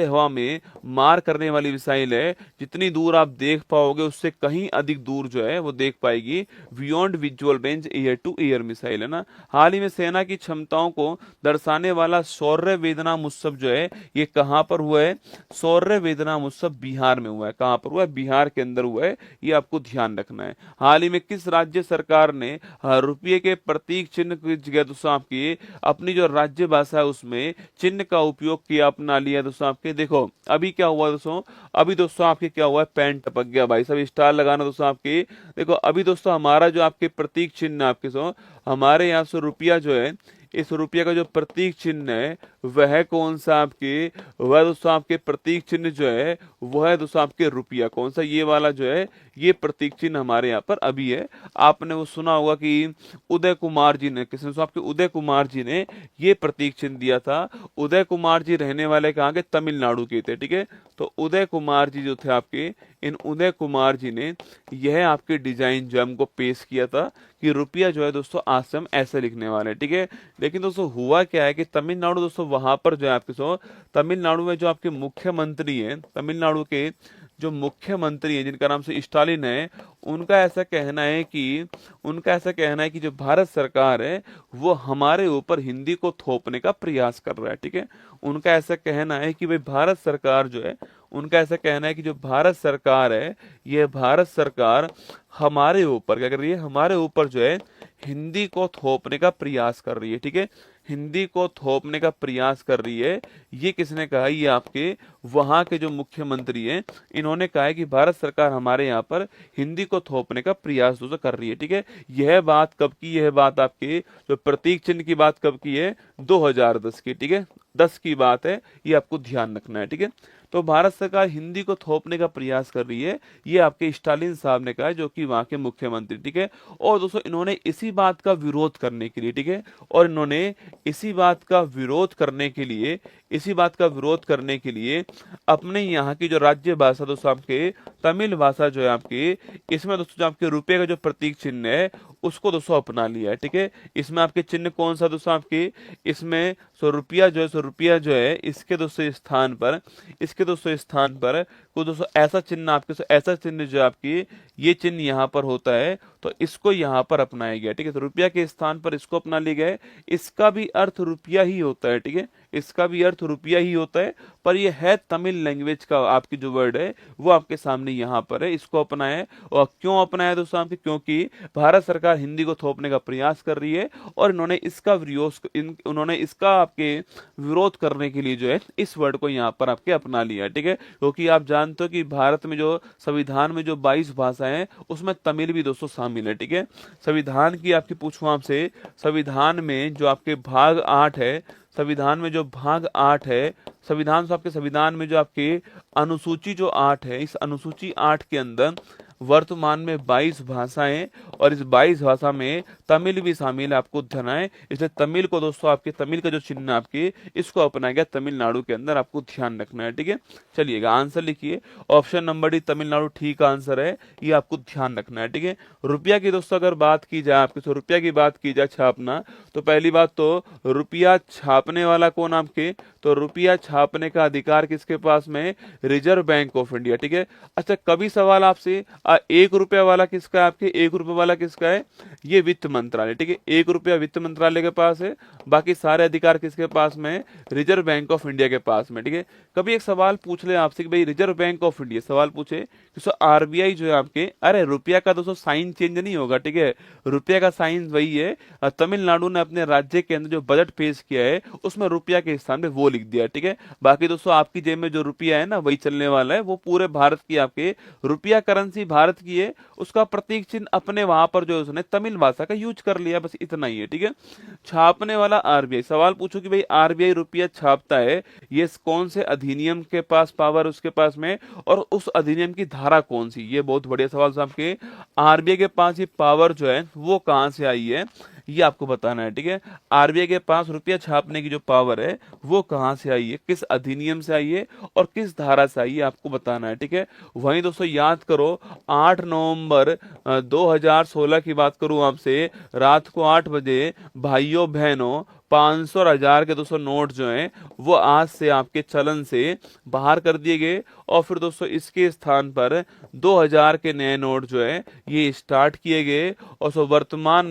हवा में मार करने वाली मिसाइल है। जितनी दूर आप देख पाओगे उससे कहीं अधिक दूर जो है वो देख पाएगी। Beyond visual range air to air missile, है ना। हाल ही में सेना की क्षमताओं को दर्शाने वाला शौर्य वेदना महोत्सव जो है ये कहां पर हुआ है? शौर्य वेदना महोत्सव बिहार में हुआ है। कहां पर हुआ है? बिहार के अंदर हुआ है, ये आपको ध्यान रखना है। हाल ही में किस राज्य सरकार ने रुपये के प्रतीक चिन्ह की जगह दोस्तों आपकी अपनी जो राज्य भाषा है उसमें चिन्ह का उपयोग किया, अपना लिया दोस्तों आपके। देखो अभी क्या हुआ दोस्तों, अभी दोस्तों आपके क्या हुआ है? पैन टपक गया भाई, सब स्टार लगाना दोस्तों आपके। देखो अभी दोस्तों हमारा जो आपके प्रतीक चिन्ह आपके हमारे यहाँ से रुपया जो है, इस रुपये का जो प्रतीक चिन्ह है वह कौन सा आपके? वह दोस्तों आपके प्रतीक चिन्ह जो है वह है दोस्तों आपके रुपया। कौन सा? ये वाला जो है ये प्रतीक चिन्ह हमारे यहाँ पर अभी है। आपने वो सुना होगा कि उदय कुमार जी ने, किसने, आपके उदय कुमार जी ने ये प्रतीक चिन्ह दिया था। उदय कुमार जी रहने वाले कहाँ के, तमिलनाडु के थे, ठीक है। तो उदय कुमार जी जो थे आपके, इन उदय कुमार जी ने यह आपके डिजाइन जो हमको पेश किया था कि रुपया जो है दोस्तों आज से हम ऐसे लिखने वाले हैं, ठीक है। लेकिन दोस्तों हुआ क्या है कि तमिलनाडु दोस्तों वहां पर जो है आपके तमिलनाडु में जो आपके मुख्यमंत्री हैं, तमिलनाडु के जो मुख्यमंत्री हैं जिनका नाम से स्टालिन है, उनका ऐसा कहना है कि जो भारत सरकार है वो हमारे ऊपर हिंदी को थोपने का प्रयास कर रहा है, ठीक है। उनका ऐसा कहना है कि भाई भारत सरकार जो है, उनका ऐसा कहना है कि जो भारत सरकार है, ये भारत सरकार हमारे ऊपर क्या कर रही है, हमारे ऊपर जो है हिंदी को थोपने का प्रयास कर रही है, ठीक है। हिंदी को थोपने का प्रयास कर रही है, ये किसने कहा, ये आपके वहां के जो मुख्यमंत्री हैं, इन्होंने कहा है कि भारत सरकार हमारे यहाँ पर हिंदी को थोपने का प्रयास दोस्तों कर रही है, ठीक है। यह बात कब की, यह बात आपके जो प्रतीक चिन्ह की बात कब की है, 2010 की, ठीक है। 10 की बात है, ये आपको ध्यान रखना है, ठीक है। तो भारत सरकार हिंदी को थोपने का प्रयास कर रही है, ये आपके स्टालिन साहब ने कहा है, जो कि वहां के मुख्यमंत्री, ठीक है। और दोस्तों इन्होंने इसी बात का विरोध करने के लिए, ठीक है, और इन्होंने इसी बात का विरोध करने के लिए, इसी बात का विरोध करने के लिए अपने यहाँ की जो राज्य भाषा दोस्तों आपके तमिल भाषा जो है आपकी, इसमें दोस्तों जो आपके रुपये का जो प्रतीक चिन्ह है उसको दोस्तों अपना लिया है, ठीक है। इसमें आपके चिन्ह कौन सा दोस्तों आपके, इसमें रुपया जो है इसके दोस्तों स्थान पर, इसके दोस्तों स्थान पर को दोस्तों ऐसा चिन्ह आपके, ऐसा चिन्ह जो आपकी ये चिन्ह यहाँ पर होता है, तो इसको यहाँ पर अपनाया गया, ठीक है। तो रुपया के स्थान पर इसको अपना लिया गया है, इसका भी अर्थ रुपया ही होता है, ठीक है, इसका भी अर्थ रुपया ही होता है, पर ये है तमिल लैंग्वेज का आपकी जो वर्ड है वो आपके सामने यहाँ पर है, इसको अपनाया है। और क्यों अपनाया दोस्तों आपके, क्योंकि भारत सरकार हिंदी को थोपने का प्रयास कर रही है और उन्होंने इसका आपके विरोध करने के लिए जो है इस वर्ड को यहाँ पर आपके अपना लिया है, ठीक है। क्योंकि आप जानते हो कि भारत में जो संविधान में जो 22 भाषाएं हैं उसमें तमिल भी दोस्तों शामिल है, ठीक है। संविधान की आपकी पूछूं आपसे, संविधान में जो आपके भाग 8 है, संविधान में जो भाग 8 है, संविधान में जो आपके अनुसूची जो 8 है, इस अनुसूची 8 के अंदर वर्तमान में 22 भाषाएं, और इस 22 भाषा में तमिल भी शामिल है, आपको ध्यान है। इसलिए तमिल को दोस्तों आपके, तमिल का जो चिन्ह आपके इसको अपनाया गया तमिलनाडु के अंदर, आपको ध्यान रखना है, ठीक है। चलिएगा आंसर लिखिए, ऑप्शन नंबर डी तमिलनाडु ठीक आंसर है, ये आपको ध्यान रखना है, ठीक है। रुपया की दोस्तों अगर बात की जाए आपके, तो रुपया की बात की जाए छापना, तो पहली बात तो रुपया छापने वाला कौन आपके, तो रुपया छापने का अधिकार किसके पास में, रिजर्व बैंक ऑफ इंडिया, ठीक है। अच्छा कभी सवाल आपसे 1 रुपया वाला किसका है आपके, 1 रुपये वाला किसका है, ये वित्त मंत्रालय, ठीक है। 1 रुपया वित्त मंत्रालय के पास है, बाकी सारे अधिकार किसके पास में, रिजर्व बैंक ऑफ इंडिया के पास में, ठीक है। कभी एक सवाल पूछ ले आपसे कि भाई रिजर्व बैंक ऑफ इंडिया, सवाल पूछे तो आरबीआई जो है आपके, अरे रुपया का दोस्तों साइन चेंज नहीं होगा, ठीक है, रुपया का साइन वही है। तमिलनाडु ने अपने राज्य के अंदर जो बजट पेश किया है उसमें रुपया के स्थान पे वो लिख दिया, ठीक है। बाकी दोस्तों आपकी जेब में जो रुपया है ना वही चलने वाला है, वो पूरे भारत की आपके रुपया करेंसी भारत की है, उसका प्रतीक चिन्ह अपने वहां पर जो उसने तमिल भाषा का यूज कर लिया, बस इतना ही है, ठीक है। छापने वाला आरबीआई, सवाल पूछो कि भाई आरबीआई रुपया छापता है, ये कौन से अधिनियम के पास पावर उसके पास में, और उस अधिनियम की धारा कौन सी, ये बहुत बढ़िया सवाल साहब के। आरबीआई के पास ये पावर जो है वो कहां से आई है, ये आपको बताना है, ठीक है। आरबीआई के पास रुपया छापने की जो पावर है वो कहां से आई है, किस अधिनियम से आई है और किस धारा से आई है, आपको बताना है, ठीक है। वहीं दोस्तों याद करो 8 नवंबर 2016 की बात करूं आपसे, रात को 8 बजे भाइयों बहनों 500 और 1000 के दोस्तों नोट जो हैं वो आज से आपके चलन से बाहर कर दिए गए, और फिर दोस्तों इसके स्थान पर 2000 के नए नोट जो है ये स्टार्ट किए गए। और सो वर्तमान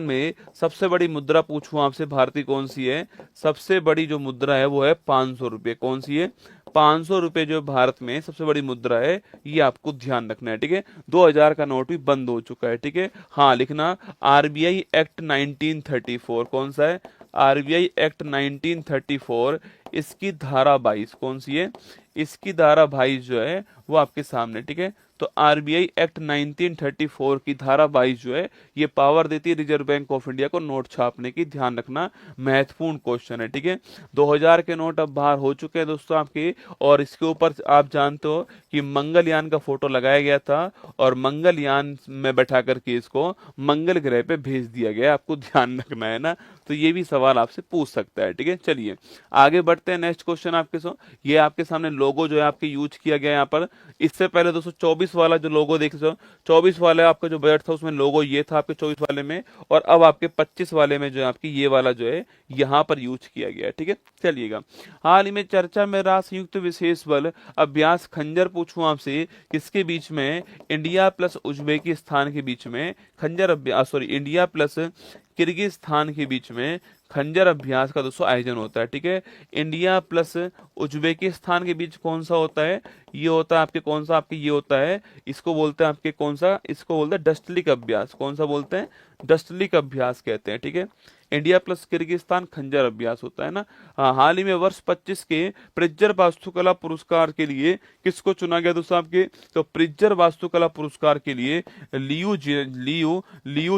में सबसे बड़ी मुद्रा पूछूं आपसे भारतीय कौन सी है, सबसे बड़ी जो मुद्रा है वो है 500 रुपये, कौन सी है, 500 रुपये जो भारत में सबसे बड़ी मुद्रा है, ये आपको ध्यान रखना है, ठीक है। 2000 का नोट भी बंद हो चुका है, ठीक है। हाँ लिखना, आरबीआई एक्ट 1934 कौन सा है, आरबीआई एक्ट 1934, इसकी धारा 22 कौन सी है, इसकी धारा 22 जो है वो आपके सामने, ठीक है। तो आरबीआई एक्ट 1934 की धारा 22 जो है ये पावर देती है रिजर्व बैंक ऑफ इंडिया को नोट छापने की। ध्यान रखना, महत्वपूर्ण क्वेश्चन है, ठीक है। 2000 के नोट अब बाहर हो चुके हैं दोस्तों आपके, और इसके ऊपर आप जानते हो कि मंगलयान का फोटो लगाया गया था और मंगलयान में बैठा करके इसको मंगल ग्रह पे भेज दिया गया। आपको ध्यान रखना है ना, तो ये भी सवाल आपसे पूछ सकता है, ठीक है। चलिए आगे बढ़ते हैं, नेक्स्ट क्वेश्चन आपके ये आपके सामने लोगो जो है आपके यूज किया गया है यहाँ पर। इससे पहले दोस्तों 24 वाला जो लोगो देख सकते हो, 24 वाला आपका जो बजट था उसमें लोगो ये था आपके 24 वाले में, और अब आपके 25 वाले में जो है आपकी ये वाला जो है यहाँ पर यूज किया गया है, ठीक है। चलिएगा, हाल ही में चर्चा में रहा संयुक्त विशेष बल अभ्यास खंजर पूछूं आपसे, किसके बीच में? इंडिया प्लस उज्बेकिस्तान के बीच में खंजर अभ्यास, सॉरी इंडिया प्लस किर्गिस्तान के बीच में खंजर अभ्यास का दोस्तों आयोजन होता है, ठीक है। इंडिया प्लस उज्बेकिस्तान के बीच कौन सा होता है? ये होता है आपके कौन सा, आपके ये होता है, इसको बोलते हैं आपके कौन सा, इसको बोलते हैं डस्टलिक अभ्यास। कौन सा बोलते हैं? डस्टलिक अभ्यास कहते हैं, ठीक है। इंडिया प्लस किर्गिस्तान खंजर अभ्यास होता है ना। हाँ, हाल ही में वर्ष 25 के प्रिज्जर वास्तुकला पुरस्कार के लिए किसको चुना गया दोस्तों आपके? तो प्रिज्जर वास्तुकला पुरस्कार के लिए लियू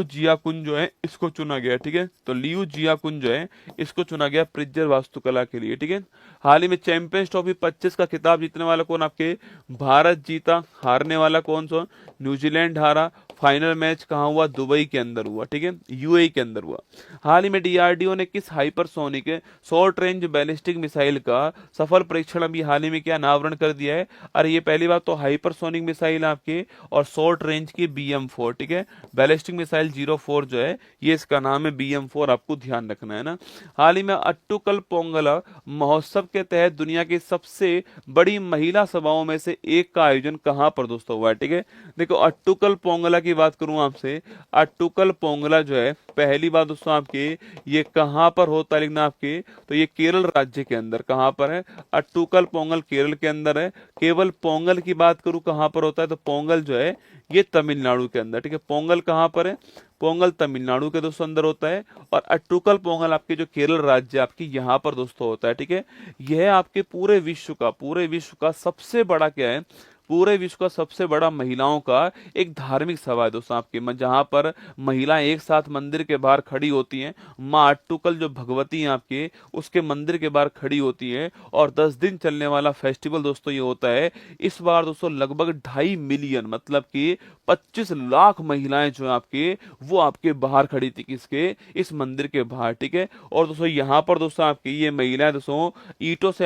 जियाकुन जो है इसको चुना गया, ठीक है। तो लियू जियाकुन जो है इसको चुना गया प्रिज्जर वास्तुकला के लिए, ठीक है। हाल ही में चैंपियंस ट्रॉफी 25 का खिताब जीतने वाला कौन आपके? भारत जीता। हारने वाला कौन सा? न्यूजीलैंड हारा। फाइनल मैच कहाँ हुआ? दुबई के अंदर हुआ, ठीक है, यूएई के अंदर हुआ। हाल ही में डीआरडीओ ने किस hypersonic short range ballistic missile का सफल परीक्षण अभी हाल ही में क्या अनावरण कर दिया है? अरे ये पहली बात तो हाइपरसोनिक मिसाइल आपके और शॉर्ट रेंज की BM4, ठीक है। बैलिस्टिक मिसाइल 04 जो है ये इसका नाम है, BM4 आपको ध्यान रखना है ना। हाल ही में अट्टुकल पोंगला महोत्सव के तहत दुनिया की सबसे बड़ी महिला सभाओं में से एक का आयोजन कहां पर दोस्तों हुआ है, ठीक है। देखो अट्टुकल पोंगला की बात करूं आपसे, अट्टुकल पोंगला जो है पहली बात दोस्तों आपके ये कहां पर होता है लिखना आपके, तो ये केरल राज्य के अंदर कहां पर है? अट्टुकल पोंगल केरल के अंदर है। केवल पोंगल की बात करूं कहां पर होता है, तो पोंगल जो है ये तमिलनाडु के अंदर, ठीक है। पोंगल कहां पर है? पोंगल तमिलनाडु के दोस्तों अंदर होता है, और अट्टुकल पोंगल आपके जो केरल राज्य आपकी यहाँ पर दोस्तों होता है, ठीक है। यह आपके पूरे विश्व का सबसे बड़ा क्या है? पूरे विश्व का सबसे बड़ा महिलाओं का एक धार्मिक सभा है दोस्तों आपके, जहां पर महिलाएं एक साथ मंदिर के बाहर खड़ी होती हैं। माँ अट्टुकल जो भगवती हैं आपके, उसके मंदिर के बाहर खड़ी होती हैं, और 10 दिन चलने वाला फेस्टिवल दोस्तों ये होता है। इस बार दोस्तों लगभग 2.5 मिलियन मतलब कि 25 लाख महिलाएं जो आपके वो आपके बाहर खड़ी थी, किसके? इस मंदिर के बाहर, ठीक है। और दोस्तों यहाँ पर दोस्तों आपकी ये महिलाएं दोस्तों ईंटों से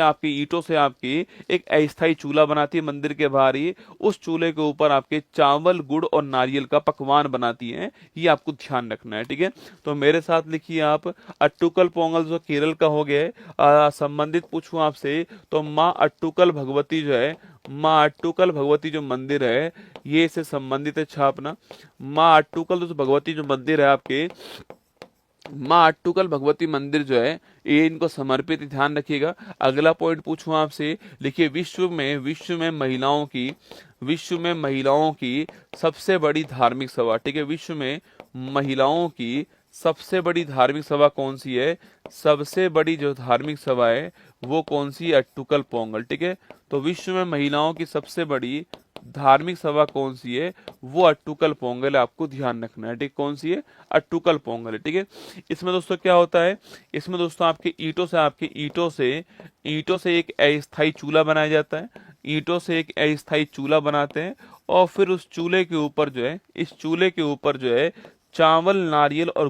आपकी एक अस्थायी चूल्हा बनाती है मंदिर के बाहर ही। उस चूल्हे के ऊपर आपके चावल, गुड़ और नारियल का पकवान बनाती हैं। ये आपको ध्यान रखना है, ठीक है। तो मेरे साथ लिखिए आप, अट्टुकल पोंगल जो केरल का हो गया। संबंधित पूछूं आपसे तो माँ अट्टुकल भगवती जो है, माँ अट्टुकल भगवती जो मंदिर है ये इससे संबंधित है छापना। माँ अट्टुकल जो भगवती जो मंदिर है आपके, माँ अट्टुकल भगवती मंदिर जो है ये इनको समर्पित, ध्यान रखिएगा। अगला पॉइंट पूछूं आपसे, लिखिए विश्व में महिलाओं की सबसे बड़ी धार्मिक सभा, ठीक है। विश्व में महिलाओं की सबसे बड़ी धार्मिक सभा कौन सी है? सबसे बड़ी जो धार्मिक सभा है वो कौन सी? अट्टुकल पोंगल, ठीक है। तो विश्व में महिलाओं की सबसे बड़ी धार्मिक सभा कौन सी है? वो अट्टुकल पोंगल है, आपको ध्यान रखना है, ठीक। कौन सी है? अट्टुकल पोंगल है, ठीक है। इसमें दोस्तों क्या होता है? इसमें दोस्तों आपके ईंटों से एक अस्थायी चूल्हा बनाया जाता है। ईंटों से एक अस्थायी चूल्हा बनाते हैं, और फिर उस चूल्हे के ऊपर जो है, इस चूल्हे के ऊपर जो है चावल, नारियल और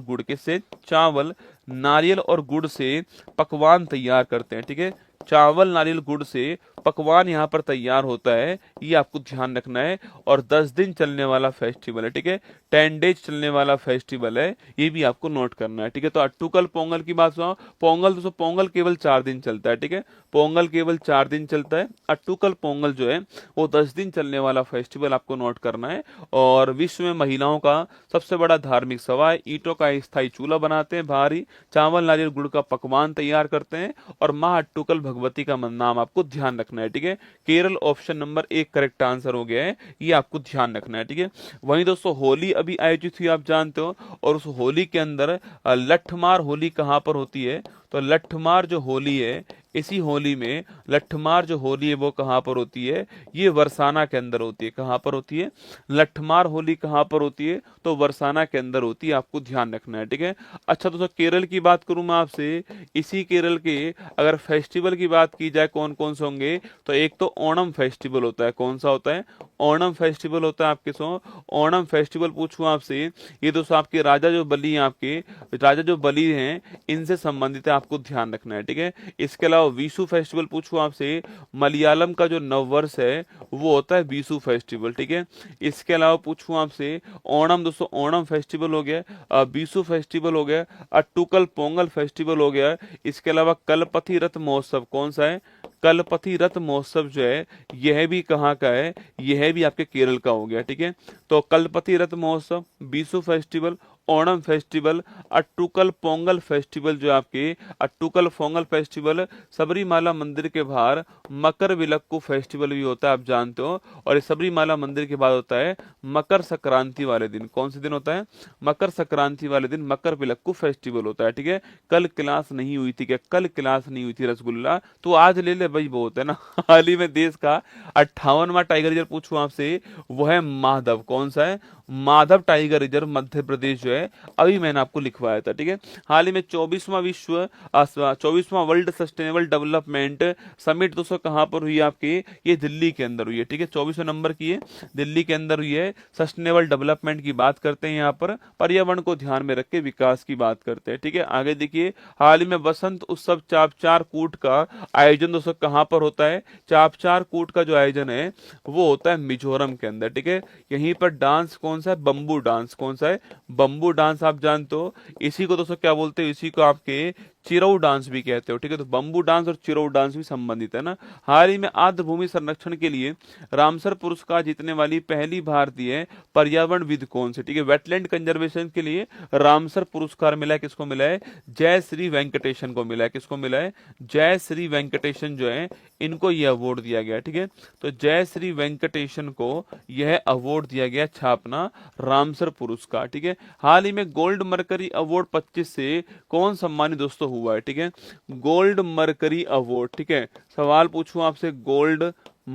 गुड़ से पकवान तैयार करते हैं, ठीक है। चावल, नारियल, गुड़ से पकवान यहाँ पर तैयार होता है, ये आपको ध्यान रखना है। और 10 दिन चलने वाला फेस्टिवल है, ठीक है। 10 डेज चलने वाला फेस्टिवल है, ये भी आपको नोट करना है, ठीक है। तो अट्टुकल पोंगल की बात सुनो। पोंगल केवल 4 दिन चलता है, ठीक है। पोंगल केवल 4 दिन चलता है। अट्टुकल पोंगल जो है वो 10 दिन चलने वाला फेस्टिवल आपको नोट करना है। और विश्व में महिलाओं का सबसे बड़ा धार्मिक सभा है। ईंटों का स्थायी चूल्हा बनाते हैं भारी, चावल, नारियल, गुड़ का पकवान तैयार करते हैं, और माँ अट्टुकल भगवती का नाम आपको ध्यान रखना है, ठीक है। Kerala option number 1 correct answer हो गया है, ये आपको ध्यान रखना है, ठीक है। वहीं दोस्तों होली अभी आयोजित हुई, आप जानते हो, और उस होली के अंदर लठमार होली कहां पर होती है? तो लठमार जो होली है इसी होली में लठमार जो होली है वो कहाँ पर होती है, ये बरसाना के अंदर होती है। कहाँ पर होती है, लठमार होली कहाँ पर होती है, तो बरसाना के अंदर होती है, आपको ध्यान रखना है, ठीक है। अच्छा दोस्तों केरल की बात करूं मैं आपसे, इसी केरल के अगर फेस्टिवल की बात की जाए कौन कौन से होंगे, तो एक तो ओणम फेस्टिवल होता है। कौन सा होता है, ओणम फेस्टिवल होता है आपके सो। ओणम फेस्टिवल पूछूं आपसे, ये दोस्तों आपके राजा जो बलि हैं, आपके राजा जो बलि हैं, इनसे संबंधित है, आपको ध्यान रखना है, ठीक है। इसके अलावा विशु फेस्टिवल पूछूं आपसे, मलयालम का जो नववर्ष है वो होता है विशु फेस्टिवल, ठीक है। इसके अलावा पूछूं आपसे, ओणम दोस्तों, ओणम फेस्टिवल हो गया, बीसू फेस्टिवल हो गया, अट्टुकल पोंगल फेस्टिवल हो गया। इसके अलावा कलपति रथ महोत्सव कौन सा है, कलपति रथ महोत्सव जो है यह भी कहाँ का है, यह भी आपके केरल का हो गया, ठीक है। तो Kalpathi Rath Mahotsav, Bisu festival, Onam festival, Attukal Pongal festival जो आपके अट्टुकल पोंगल फेस्टिवल, सबरीमाला मंदिर के बाहर मकर विलक्कू फेस्टिवल भी होता है, आप जानते हो। और इस सबरीमाला मंदिर के बाद होता है मकर संक्रांति वाले दिन। कौन से दिन होता है, मकर संक्रांति वाले दिन मकर विलक्कू फेस्टिवल होता है, ठीक है। कल क्लास नहीं हुई थी क्या, कल क्लास नहीं हुई थी रसगुल्ला, तो आज ले ले भाई, बहुत है ना। हाल ही में देश का 58वां टाइगर रिजर्व पूछूं आपसे, वो है माधव। कौन सा है, माधव टाइगर रिजर्व मध्य प्रदेश जो है, अभी मैंने आपको लिखवाया था, ठीक है। हाल ही में 24वां वर्ल्ड सस्टेनेबल डेवलपमेंट समिट दोस्तों कहां पर हुई आपकी, ये दिल्ली के अंदर हुई है, ठीक है। 24वें नंबर की है, दिल्ली के अंदर हुई है। सस्टेनेबल डेवलपमेंट की बात करते हैं, यहाँ पर पर्यावरण को ध्यान में रख के विकास की बात करते हैं, ठीक है। आगे देखिए, हाल ही में वसंत उत्सव चापचार कूट का आयोजन दोस्तों कहां पर होता है, चापचार कूट का जो आयोजन है वो होता है मिजोरम के अंदर, ठीक है। यहीं पर डांस कौन सा है, बम्बू डांस। कौन सा है, बम्बू डांस, आप जानते हो। इसी को दोस्तों क्या बोलते हैं, इसी को आपके चिरऊ डांस भी कहते हो, ठीक है। तो बम्बू डांस और चिरऊ डांस भी संबंधित है ना। हाल ही में आर्द्र भूमि संरक्षण के लिए रामसर पुरस्कार जीतने वाली पहली भारतीय पर्यावरणविद कौन से, ठीक है। वेटलैंड कंजर्वेशन के लिए रामसर पुरस्कार मिला है, किसको मिला है, जय श्री वेंकटेशन को मिला है। किसको मिला है, जय श्री वेंकटेशन जो है, इनको यह अवार्ड दिया गया, ठीक है। तो जय श्री वेंकटेशन को यह अवार्ड दिया गया, छापना रामसर पुरस्कार, ठीक है। हाल ही में गोल्ड मरकरी अवार्ड 25 से कौन सम्मानित दोस्तों हुआ है, ठीक है। गोल्ड मरकरी अवार्ड, ठीक है। सवाल पूछूं आपसे, गोल्ड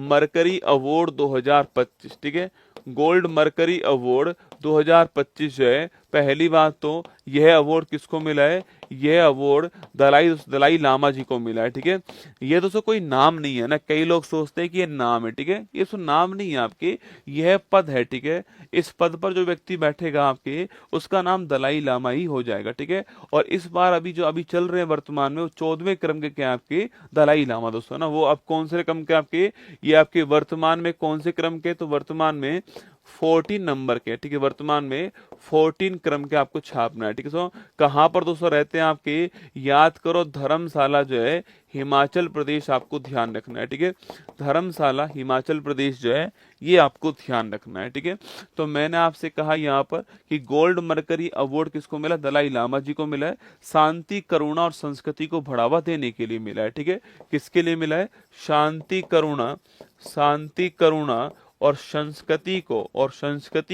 मरकरी अवार्ड 2025, ठीक है। गोल्ड मरकरी अवार्ड 2025 जो है, पहली बात तो यह अवार्ड किसको मिला है, यह अवार्ड दलाई लामा जी को मिला है, ठीक है। ये दोस्तों कोई नाम नहीं है ना, कई लोग सोचते हैं कि ये नाम है, ठीक है। ये तो नाम नहीं है आपके, यह पद है, ठीक है। इस पद पर जो व्यक्ति बैठेगा आपके, उसका नाम दलाई लामा ही हो जाएगा, ठीक है। और इस बार अभी चल रहे हैं वर्तमान में, वो 14वें क्रम के क्या आपके दलाई लामा दोस्तों ना। वो अब कौन से क्रम के आपके, ये आपके वर्तमान में कौन से क्रम के, तो वर्तमान में 14 नंबर के, ठीक है। वर्तमान में 14 क्रम के आपको छापना है, ठीक है। सो कहां पर दोस्तों रहते हैं आपके, याद करो, धर्मशाला जो है हिमाचल प्रदेश, आपको ध्यान रखना है, ठीक है। धर्मशाला हिमाचल प्रदेश जो है, ये आपको ध्यान रखना है, ठीक है। तो मैंने आपसे कहा यहाँ पर कि गोल्ड मरकरी अवार्ड किसको मिला, दलाई लामा जी को मिला है। शांति, करुणा और संस्कृति को बढ़ावा देने के लिए मिला है, ठीक है। किसके लिए मिला है, शांति करुणा और संस्कृति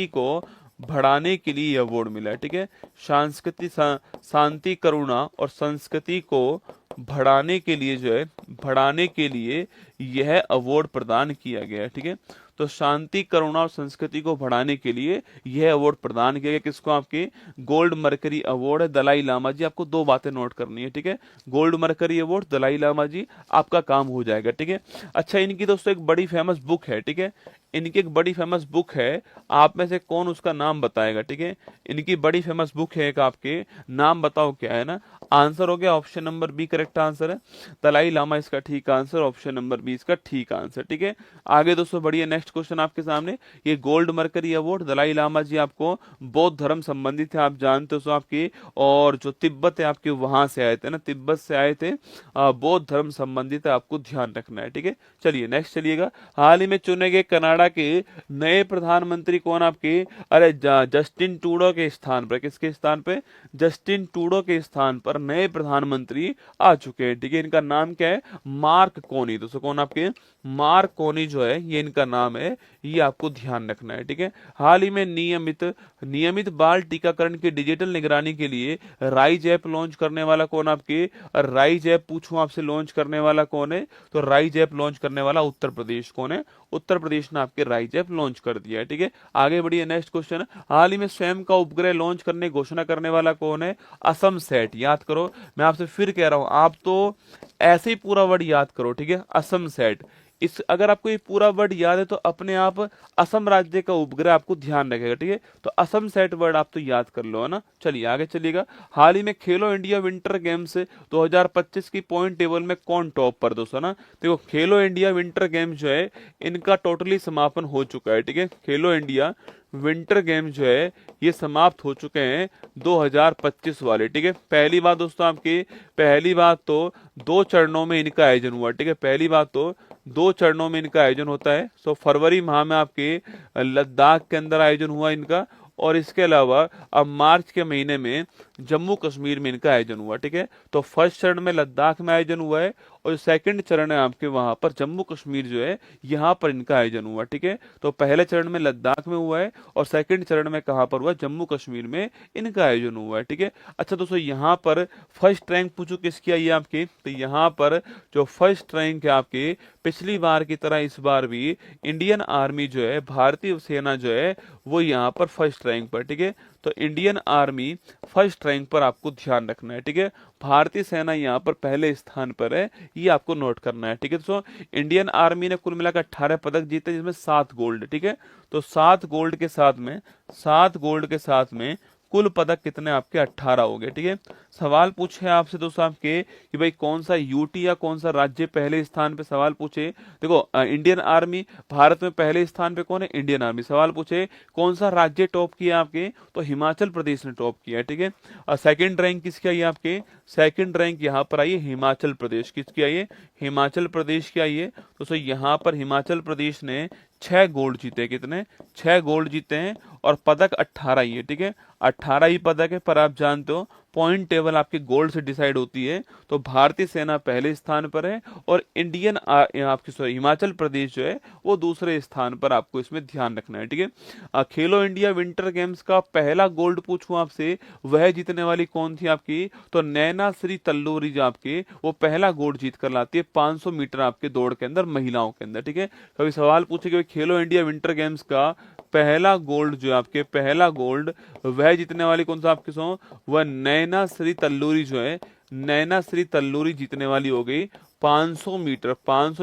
को बढ़ाने के लिए यह अवार्ड मिला है, ठीक है। शांति, करुणा और संस्कृति को बढ़ाने के लिए जो है, बढ़ाने के लिए यह अवार्ड प्रदान किया गया है, ठीक है। तो शांति, करुणा और संस्कृति को बढ़ाने के लिए यह अवार्ड प्रदान किया गया, किसको, आपके गोल्ड मरकरी अवार्ड है दलाई लामा जी। आपको दो बातें नोट करनी है, ठीक है। Gold Mercury award Dalai Lama ji, आपका काम हो जाएगा, ठीक है। अच्छा, इनकी दोस्तों एक बड़ी फेमस बुक है, ठीक है। इनकी एक बड़ी फेमस बुक है, आप में से कौन उसका नाम बताएगा, ठीक है। इनकी बड़ी फेमस बुक है एक, आपके नाम बताओ क्या है ना। आंसर हो गया option number B, correct answer है। दलाई लामा इसका ठीक आंसर, ऑप्शन नंबर बी इसका ठीक आंसर, ठीक है। आगे दोस्तों बढ़िए, नेक्स्ट क्वेश्चन आपके सामने, ये Gold Mercury award Dalai Lama ji आपको बौद्ध धर्म संबंधित है, आप जानते हो आपकी, और जो तिब्बत है आपके, वहां से आए थे ना, तिब्बत से आए थे, बौद्ध धर्म संबंधित है, आपको ध्यान रखना है, ठीक है। चलिए नेक्स्ट चलिएगा। हाल ही में चुने गए कनाडा के नए प्रधानमंत्री कौन आपके, अरे जस्टिन ट्रूडो के स्थान पर, किसके स्थान पे, जस्टिन ट्रूडो के स्थान पर नए प्रधानमंत्री आ चुके हैं, ठीक है। इनका नाम क्या है, मार्क कोनी। दोस्तों कौन आपके, मार्कोनी जो है ये इनका नाम है, ये आपको ध्यान रखना है, ठीक है। हाल ही में नियमित बाल टीकाकरण की डिजिटल निगरानी के लिए राइज ऐप लॉन्च करने वाला कौन आपके, राइज ऐप पूछूं आपसे लॉन्च करने वाला कौन है, तो राइज ऐप लॉन्च करने वाला उत्तर प्रदेश कौन है, उत्तर प्रदेश ने आपके राइज ऐप लॉन्च कर दिया है, ठीक है। आगे बढ़िए, नेक्स्ट क्वेश्चन। हाल ही में स्वयं का उपग्रह लॉन्च करने की घोषणा करने वाला कौन है, असम सेट। याद करो, मैं आपसे फिर कह रहा हूं, आप तो ऐसे ही पूरा वर्ड याद करो, ठीक है, असम सेट। इस अगर आपको ये पूरा वर्ड याद है तो अपने आप असम राज्य का उपग्रह आपको ध्यान रखेगा, ठीक है। तो असम सेट वर्ड आप तो याद कर लो, है ना। चलिए आगे चलिएगा। हाल ही में खेलो इंडिया विंटर गेम्स 2025 की पॉइंट टेबल में कौन टॉप पर दोस्तों, ना देखो, खेलो इंडिया विंटर गेम्स जो है इनका टोटली समापन हो चुका है, ठीक है। खेलो इंडिया विंटर गेम जो है ये समाप्त हो चुके हैं 2025 वाले, ठीक है। पहली बात दोस्तों आपकी, पहली बात तो 2 चरणों में इनका आयोजन हुआ, ठीक है। पहली बात तो 2 चरणों में इनका आयोजन होता है। सो फरवरी माह में आपके लद्दाख के अंदर आयोजन हुआ इनका, और इसके अलावा अब मार्च के महीने में जम्मू कश्मीर में इनका आयोजन हुआ, ठीक है। तो फर्स्ट चरण में लद्दाख में आयोजन हुआ है, और जो सेकंड चरण है आपके वहां पर जम्मू कश्मीर जो है यहाँ पर इनका आयोजन हुआ, ठीक है। तो पहले चरण में लद्दाख में हुआ है, और सेकंड चरण में कहां पर हुआ, जम्मू कश्मीर में इनका आयोजन हुआ है, ठीक है। अच्छा दोस्तों, यहाँ पर फर्स्ट रैंक पूछो किसकी आई है आपकी, तो यहाँ पर जो फर्स्ट रैंक है आपकी, पिछली बार की तरह इस बार भी इंडियन आर्मी जो है, भारतीय सेना जो है वो यहाँ पर फर्स्ट रैंक पर, ठीक है। तो इंडियन आर्मी फर्स्ट रैंक पर आपको ध्यान रखना है, ठीक है। भारतीय सेना यहाँ पर पहले स्थान पर है, ये आपको नोट करना है, ठीक है। तो इंडियन आर्मी ने कुल मिलाकर 18 पदक जीते, जिसमें 7 गोल्ड, ठीक है। तो 7 गोल्ड के साथ में, 7 गोल्ड के साथ में कुल पदक कितने आपके, 18 हो गए, ठीक है। सवाल पूछे आपसे दोस्तों आपके कि भाई कौन सा यूटी या कौन सा राज्य पहले स्थान पे, सवाल पूछे, देखो इंडियन आर्मी भारत में पहले स्थान पे कौन है, इंडियन आर्मी। सवाल पूछे कौन सा राज्य टॉप किया आपके, तो हिमाचल प्रदेश ने टॉप किया है, ठीक है। और सेकंड रैंक किसकी आई है आपके, सेकंड रैंक यहाँ पर आई है हिमाचल प्रदेश, किसकी आई है, हिमाचल प्रदेश की आई है। तो सो यहाँ पर हिमाचल प्रदेश ने 6 गोल्ड जीते, कितने, 6 गोल्ड जीते हैं, और पदक 18 ही है, ठीक है। 18 ही पदक है, पर आप जानते हो पॉइंट टेबल आपके गोल्ड से डिसाइड होती है। तो भारतीय सेना पहले स्थान पर है, और इंडियन आपकी सॉरी हिमाचल प्रदेश जो है वो दूसरे स्थान पर, आपको इसमें ध्यान रखना है, ठीक है। खेलो इंडिया विंटर गेम्स का पहला गोल्ड पूछूं आपसे, वह जीतने वाली कौन थी आपकी, तो नैना श्री तल्लूरी जो आपके वो पहला गोल्ड जीत कर लाती है 500 मीटर आपके दौड़ के अंदर, महिलाओं के अंदर, ठीक है। कभी सवाल पूछे कि खेलो इंडिया विंटर गेम्स का पहला गोल्ड जो आपके, पहला गोल्ड वह जीतने वाली कौन सा आपके सो, वह नैना श्री तल्लूरी जो है, नैना श्री तल्लूरी जीतने वाली हो गई 500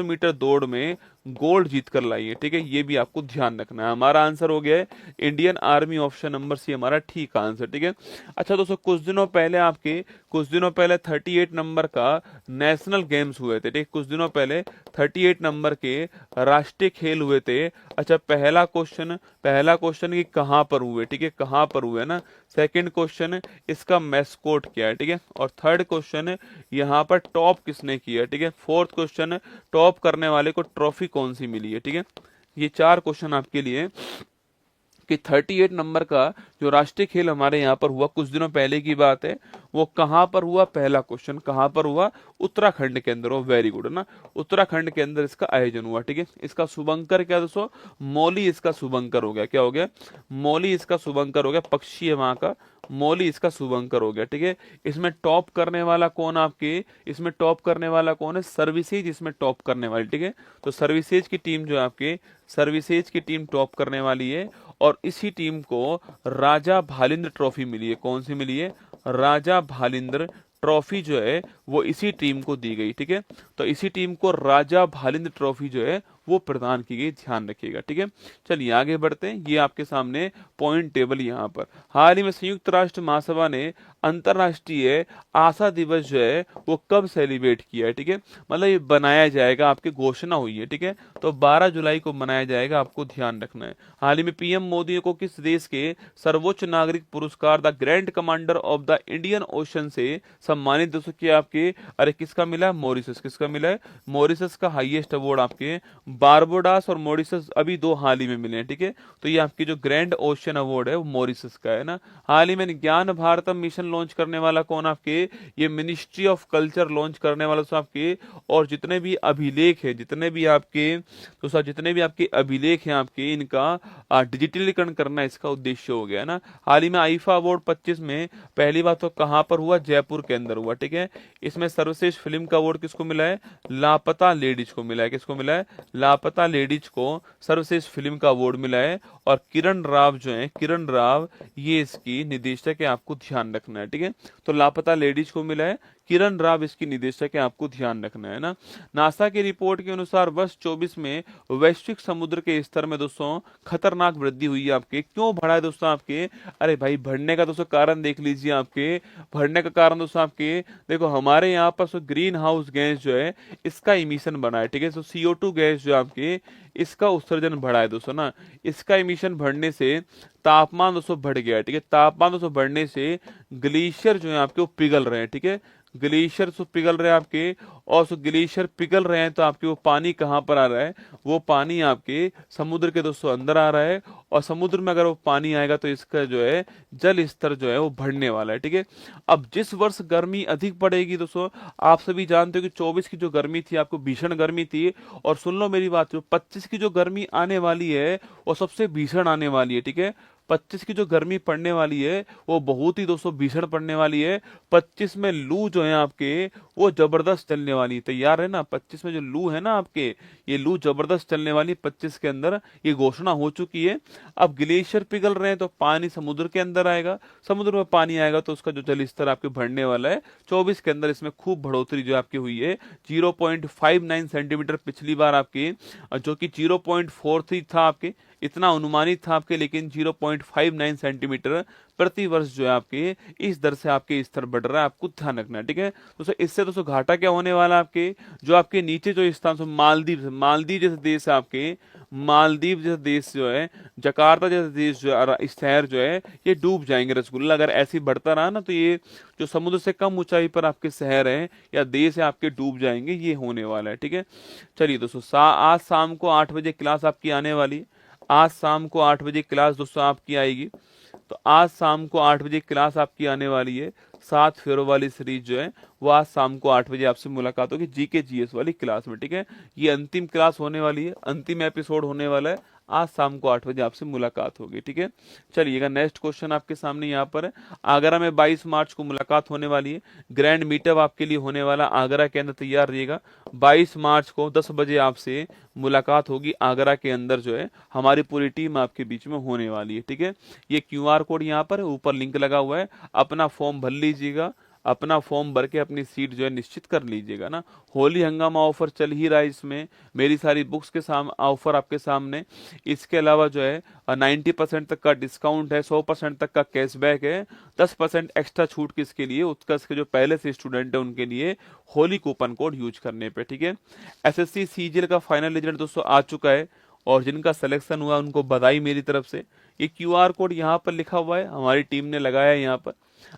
मीटर दौड़ में गोल्ड जीत कर लाई है, ठीक है। ये भी आपको ध्यान रखना है। हमारा आंसर हो गया है Indian army, option number C हमारा ठीक आंसर, ठीक है। अच्छा दोस्तों, कुछ दिनों पहले 38 नंबर का नेशनल गेम्स हुए थे, ठीक, कुछ दिनों पहले 38 नंबर के राष्ट्रीय खेल हुए थे। अच्छा, पहला क्वेश्चन कि कहाँ पर हुए, ठीक है, कहाँ पर हुए ना। सेकंड क्वेश्चन इसका मैस्कोट क्या है, ठीक है। और थर्ड क्वेश्चन यहाँ पर टॉप किसने किया, ठीक है। फोर्थ क्वेश्चन टॉप करने वाले को ट्रॉफी कौन सी मिली है, ठीक है। ये 4 क्वेश्चन आपके लिए कि 38 नंबर का जो राष्ट्रीय खेल हमारे यहाँ पर हुआ, कुछ दिनों पहले की बात है, वो कहाँ पर हुआ, पहला क्वेश्चन कहाँ पर हुआ, उत्तराखंड के अंदर हो, वेरी गुड ना, उत्तराखंड के अंदर इसका आयोजन हुआ, ठीक है। इसका शुभंकर क्या दोस्तों, मौली इसका शुभंकर हो गया, क्या हो गया, मौली इसका शुभंकर हो गया, पक्षी है वहां का, मौली इसका शुभंकर हो गया, ठीक है। इसमें टॉप करने वाला कौन आपके, इसमें टॉप करने वाला कौन है, सर्विसेज इसमें टॉप करने वाली, ठीक है। तो सर्विसेज की टीम जो है आपके, सर्विसेज की टीम टॉप करने वाली है, और इसी टीम को राजा भालिंद्र ट्रॉफी मिली है, कौन सी मिली है, राजा भालिंद्र ट्रॉफी जो है वो इसी टीम को दी गई, ठीक है। तो इसी टीम को राजा भालिंद्र ट्रॉफी जो है वो प्रदान की गई, ध्यान रखिएगा, ठीक है। चलिए आगे बढ़ते हैं, ये आपके सामने पॉइंट टेबल यहाँ पर। हाल ही में संयुक्त राष्ट्र महासभा ने अंतरराष्ट्रीय आशा दिवस जो है वो कब सेलिब्रेट किया है, ठीक है, मतलब ये बनाया जाएगा, आपकी घोषणा हुई है, ठीक है। तो 12 जुलाई को मनाया जाएगा, आपको ध्यान रखना है। हाल ही में पीएम मोदी को किस देश के सर्वोच्च नागरिक पुरस्कार the grand commander of the Indian ocean से सम्मानित दोस्तों किया आपके, अरे किसका मिला है, मॉरिशस, किसका मिला है, मॉरिशस का हाईएस्ट अवार्ड आपके बारबोडास और मॉरिशस अभी दो हाल ही में मिले हैं, ठीक है। तो ये आपकी जो ग्रैंड ओशियन अवार्ड है वो मॉरिशस का है ना। हाल ही में ज्ञान भारतम मिशन लॉन्च करने वाला कौन आपके, ये मिनिस्ट्री ऑफ कल्चर लॉन्च करने वाला तो आपके। और जितने भी अभिलेख है, जितने भी आपके तो सर जितने भी आपके अभिलेख हैं आपके, इनका डिजिटलीकरण करना इसका उद्देश्य हो गया है ना। हाल ही में आईफा अवार्ड 25 में पहली बात तो कहाँ पर हुआ, जयपुर के अंदर हुआ, ठीक है। इसमें सर्वश्रेष्ठ फिल्म का अवार्ड किसको मिला है, लापता लेडीज को मिला है। किसको मिला है, लापता लेडीज को सर्वश्रेष्ठ फिल्म का अवार्ड मिला है। और किरण राव जो है, किरण राव ये इसकी निदेशक है, आपको ध्यान रखना है, ठीक है। तो लापता लेडीज को मिला है, किरण राव इसकी निदेशक है, आपको ध्यान रखना है ना। नासा की रिपोर्ट के अनुसार वर्ष 24 में वैश्विक समुद्र के स्तर में दोस्तों खतरनाक वृद्धि हुई है आपके। क्यों बढ़ा है दोस्तों आपके, अरे भाई बढ़ने का दोस्तों कारण देख लीजिए आपके। बढ़ने का कारण दोस्तों आपके देखो, हमारे यहाँ पर ग्रीन हाउस गैस जो है इसका इमिशन बना है, ठीक है। तो CO2 गैस जो आपके इसका उत्सर्जन बढ़ा है दोस्तों ना। इसका इमिशन बढ़ने से तापमान दोस्तों बढ़ गया है, ठीक है। तापमान दोस्तों बढ़ने से ग्लेशियर जो है आपके वो पिघल रहे हैं, ठीक है। ग्लेशियर तो पिघल रहे हैं आपके, और ग्लेशियर पिघल रहे हैं तो आपके वो पानी कहाँ पर आ रहा है, वो पानी आपके समुद्र के दोस्तों अंदर आ रहा है। और समुद्र में अगर वो पानी आएगा तो इसका जो है जल स्तर जो है वो बढ़ने वाला है, ठीक है। अब जिस वर्ष गर्मी अधिक पड़ेगी दोस्तों, आप सभी जानते हो कि 24 की जो गर्मी थी आपको भीषण गर्मी थी। और सुन लो मेरी बात, जो 25 की जो गर्मी आने वाली है वो सबसे भीषण आने वाली है, ठीक है। 25 की जो गर्मी पड़ने वाली है वो बहुत ही दोस्तों भीषण पड़ने वाली है। 25 में लू जो है आपके वो जबरदस्त चलने वाली है, तैयार है ना। 25 में जो लू है ना आपके, ये लू जबरदस्त चलने वाली है 25 के अंदर, ये घोषणा हो चुकी है। अब ग्लेशियर पिघल रहे हैं तो पानी समुद्र के अंदर आएगा, समुद्र में पानी आएगा तो उसका जो जल स्तर आपके बढ़ने वाला है। 24 के अंदर इसमें खूब बढ़ोतरी जो आपकी हुई है, 0.59 सेंटीमीटर पिछली बार आपके, जो कि 0.43 था आपके, इतना अनुमानित था आपके, लेकिन 0.59 सेंटीमीटर प्रति वर्ष जो है आपके इस दर से आपके स्तर बढ़ रहा है, आपको ध्यान रखना है, ठीक है। दोस्तों इससे दोस्तों घाटा क्या होने वाला है आपके, जो आपके नीचे जो स्थान मालदीव, मालदीव जैसे देश है आपके, मालदीव जैसे देश जो है, जकार्ता जैसे देश जो है, शहर जो है ये डूब जाएंगे रसगुल्ला। अगर ऐसे ही बढ़ता रहा ना तो ये जो समुद्र से कम ऊंचाई पर आपके शहर हैं या देश है आपके डूब जाएंगे, ये होने वाला है, ठीक है। चलिए दोस्तों आज शाम को 8 बजे क्लास आपकी आने वाली है। आज शाम को 8 बजे क्लास दोस्तों आपकी आएगी। तो आज शाम को 8 बजे क्लास आपकी आने वाली है। 7 फेरों वाली सीरीज जो है वो आज शाम को 8 बजे आपसे मुलाकात होगी GK GS वाली क्लास में, ठीक है। ये अंतिम क्लास होने वाली है, अंतिम एपिसोड होने वाला है। आज शाम को 8 बजे आपसे मुलाकात होगी, ठीक है। चलिएगा नेक्स्ट क्वेश्चन आपके सामने यहाँ पर है। आगरा में 22 मार्च को मुलाकात होने वाली है, ग्रैंड मीटअप आपके लिए होने वाला, आगरा के अंदर तैयार रहिएगा। 22 मार्च को 10 बजे आपसे मुलाकात होगी आगरा के अंदर जो है, हमारी पूरी टीम आपके बीच में होने वाली है, ठीक है। ये QR कोड यहाँ पर ऊपर लिंक लगा हुआ है, अपना फॉर्म भर लीजिएगा, अपना फॉर्म भर के अपनी सीट जो है निश्चित कर लीजिएगा ना। होली हंगामा ऑफर चल ही रहा है, इसमें मेरी सारी बुक्स के सामने ऑफर आपके सामने। इसके अलावा जो है 90% तक का डिस्काउंट है, 100% तक का कैशबैक है, 10% एक्स्ट्रा छूट किसके लिए, उत्कर्ष के जो पहले से स्टूडेंट है उनके लिए होली कूपन कोड यूज करने पे, ठीक है। SSC CGL का फाइनल रिजल्ट दोस्तों आ चुका है, और जिनका सिलेक्शन हुआ उनको बधाई मेरी तरफ से। ये QR कोड यहाँ पर लिखा हुआ है, हमारी टीम ने लगाया है यहाँ पर।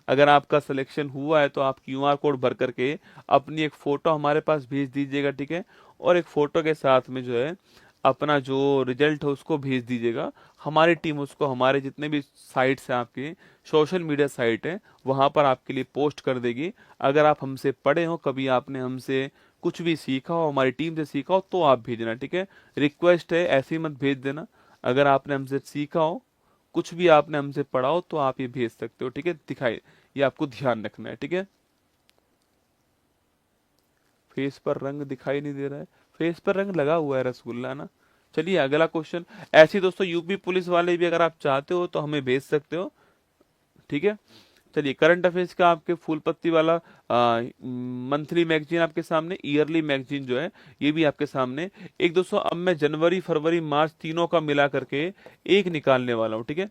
अगर आपका सिलेक्शन हुआ है तो आप QR कोड भर करके अपनी एक फोटो हमारे पास भेज दीजिएगा, ठीक है। और एक फोटो के साथ में जो है अपना जो रिजल्ट है उसको भेज दीजिएगा। हमारी टीम उसको हमारे जितने भी साइट्स हैं आपके सोशल मीडिया साइट है वहां पर आपके लिए पोस्ट कर देगी। अगर आप हमसे पढ़े हो, कभी आपने हमसे कुछ भी सीखा हो, हमारी टीम से सीखा हो, तो आप भेजना, ठीक है। रिक्वेस्ट है, ऐसे ही मत भेज देना। अगर आपने हमसे सीखा हो, कुछ भी आपने हमसे पढ़ा हो, तो आप ये भेज सकते हो, ठीक है। दिखाई, ये आपको ध्यान रखना है, ठीक है। फेस पर रंग दिखाई नहीं दे रहा है, फेस पर रंग लगा हुआ है रसगुल्ला ना। चलिए अगला क्वेश्चन। ऐसी दोस्तों यूपी पुलिस वाले भी अगर आप चाहते हो तो हमें भेज सकते हो, ठीक है। चलिए करंट अफेयर्स का आपके फुल पत्ती वाला मंथली मैगजीन आपके सामने, ईयरली मैगजीन जो है ये भी आपके सामने। एक दोस्तों अब मैं जनवरी फरवरी मार्च तीनों का मिला करके एक निकालने वाला हूँ, ठीक है।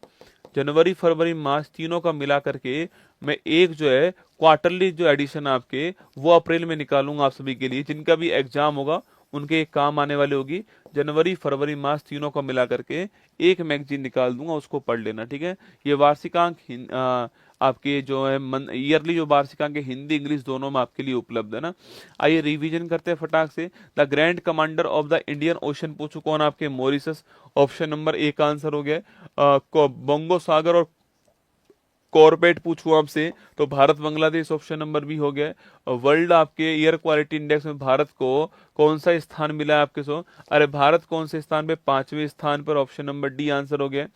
जनवरी फरवरी मार्च तीनों का मिला करके मैं एक जो है क्वार्टरली जो एडिशन आपके वो अप्रैल में निकालूंगा आप सभी के लिए। जिनका भी एग्जाम होगा उनके एक काम आने वाली होगी। जनवरी फरवरी मार्च तीनों को मिला करके एक मैगजीन निकाल दूंगा, उसको पढ़ लेना, ठीक है। ये वार्षिकांक आपके जो है ईयरली जो वार्षिकांक है हिंदी इंग्लिश दोनों में आपके लिए उपलब्ध है ना। आइए रिवीजन करते हैं फटाक से। The grand commander of the Indian ocean पूछो कौन, आपके मॉरिशस, ऑप्शन नंबर ए का आंसर हो गया। बंगो सागर और कॉर्पेट पूछूं आपसे तो Bharat Bangladesh option number B हो गया। वर्ल्ड आपके एयर क्वालिटी इंडेक्स में भारत को कौन सा स्थान मिला है आपके सो, अरे भारत कौन से स्थान पे, 5वें स्थान पर, ऑप्शन नंबर डी आंसर हो गया।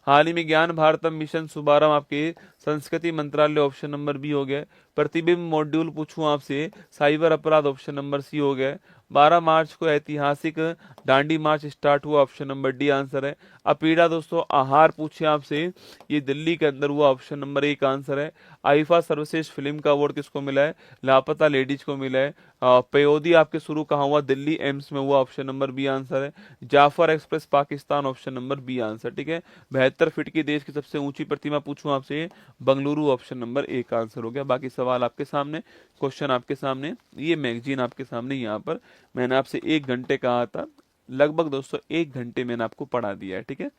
हाल ही में ज्ञान भारतम मिशन शुभारंभ आपके संस्कृति मंत्रालय, ऑप्शन नंबर बी हो गया। प्रतिबिंब मॉड्यूल पूछूं आपसे, साइबर अपराध, ऑप्शन नंबर सी हो गया। 12 मार्च को ऐतिहासिक दांडी मार्च स्टार्ट हुआ, ऑप्शन नंबर डी आंसर है। अपीड़ा दोस्तों आहार पूछे आपसे, ये दिल्ली के अंदर हुआ, ऑप्शन नंबर ए का आंसर है। आईफा सर्वश्रेष्ठ फिल्म का अवार्ड किसको मिला है, लापता लेडीज को मिला है। पयोदी आपके शुरू कहाँ हुआ, दिल्ली एम्स में हुआ, ऑप्शन नंबर बी आंसर है। Jaffar express Pakistan, option number B answer, ठीक है। 72 फीट की देश की सबसे ऊंची प्रतिमा पूछूं आपसे, बंगलुरु, ऑप्शन नंबर ए का आंसर हो गया। बाकी सवाल आपके सामने, क्वेश्चन आपके सामने, ये मैगजीन आपके सामने। यहाँ पर मैंने आपसे 1 घंटे कहा था, लगभग दोस्तों 1 घंटे मैंने आपको पढ़ा दिया है, ठीक है।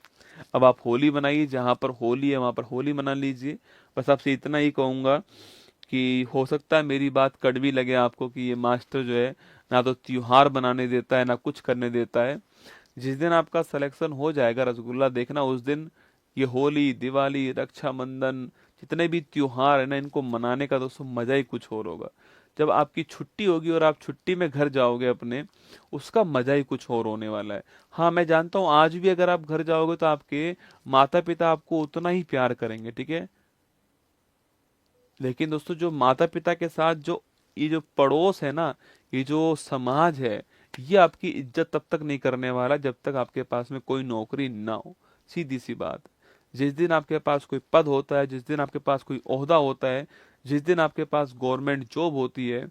अब आप होली बनाइए, जहां पर होली है वहां पर होली मना लीजिए। बस आपसे इतना ही कहूंगा कि हो सकता है मेरी बात कड़वी लगे आपको कि ये मास्टर जो है ना तो त्योहार बनाने देता है ना कुछ करने देता है। जिस दिन आपका सिलेक्शन हो जाएगा रसगुल्ला देखना, उस दिन ये होली दिवाली रक्षाबंधन जितने भी त्योहार है ना, इनको मनाने का दोस्तों मजा ही कुछ और होगा। जब आपकी छुट्टी होगी और आप छुट्टी में घर जाओगे अपने, उसका मजा ही कुछ और होने वाला है। हाँ मैं जानता हूँ आज भी अगर आप घर जाओगे तो आपके माता पिता आपको उतना ही प्यार करेंगे, ठीक है। लेकिन दोस्तों जो माता पिता के साथ जो ये जो पड़ोस है ना, ये जो समाज है, ये आपकी इज्जत तब तक नहीं करने वाला जब तक आपके पास में कोई नौकरी ना हो। सीधी सी बात। जिस दिन आपके पास कोई पद होता है, जिस दिन आपके पास कोई ओहदा होता है, जिस दिन आपके पास गवर्नमेंट जॉब होती है,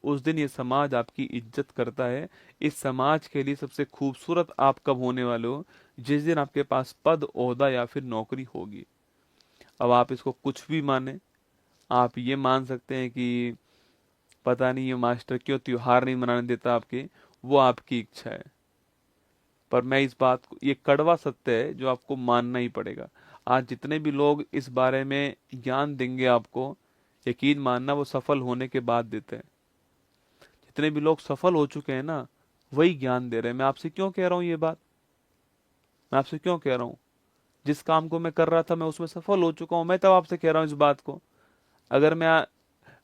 उस दिन ये समाज आपकी इज्जत करता है। इस समाज के लिए सबसे खूबसूरत आप कब होने वाले हो, जिस दिन आपके पास पद ओहदा या फिर नौकरी होगी। अब आप इसको कुछ भी माने, आप ये मान सकते हैं कि पता नहीं ये मास्टर क्यों त्योहार नहीं मनाने देता आपके, वो आपकी इच्छा है। पर मैं इस बात को, ये कड़वा सत्य है जो आपको मानना ही पड़ेगा। आज जितने भी लोग इस बारे में ज्ञान देंगे आपको, यकीन मानना वो सफल होने के बाद देते हैं। जितने भी लोग सफल हो चुके हैं ना, वही ज्ञान दे रहे हैं। मैं आपसे क्यों कह रहा हूँ ये बात, मैं आपसे क्यों कह रहा हूँ, जिस काम को मैं कर रहा था मैं उसमें सफल हो चुका हूँ, मैं तब आपसे कह रहा हूँ इस बात को। अगर मैं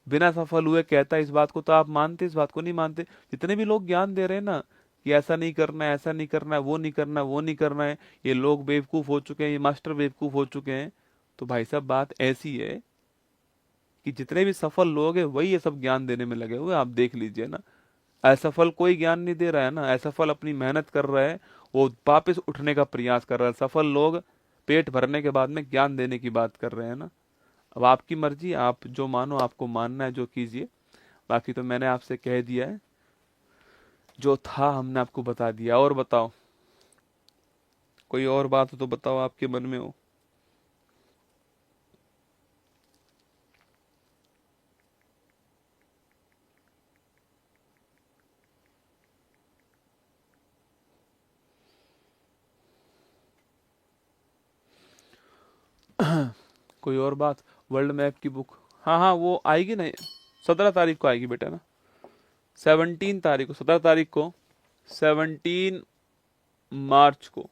बिना सफल हुए कहता इस बात को तो आप मानते, इस बात को नहीं मानते। जितने भी लोग ज्ञान दे रहे हैं ना कि ऐसा नहीं करना है, ऐसा नहीं करना है, वो नहीं करना है, वो नहीं करना है, ये लोग बेवकूफ हो चुके हैं, ये मास्टर बेवकूफ हो चुके हैं, तो भाई साहब बात ऐसी है कि जितने भी सफल लोग हैं वही ये सब ज्ञान देने में लगे हुए, आप देख लीजिए ना। असफल कोई ज्ञान नहीं दे रहा है ना, असफल अपनी मेहनत कर रहा है, वो वापस उठने का प्रयास कर रहा है। सफल लोग पेट भरने के बाद में ज्ञान देने की बात कर रहे हैं ना। अब आपकी मर्जी, आप जो मानो, आपको मानना है जो कीजिए। बाकी तो मैंने आपसे कह दिया है, जो था हमने आपको बता दिया। और बताओ, कोई और बात हो तो बताओ आपके मन में हो। कोई और बात, वर्ल्ड मैप की बुक, हाँ हाँ वो आएगी ना, 17 तारीख को आएगी बेटा ना, 17 तारीख को, 17 तारीख को, 17 मार्च को,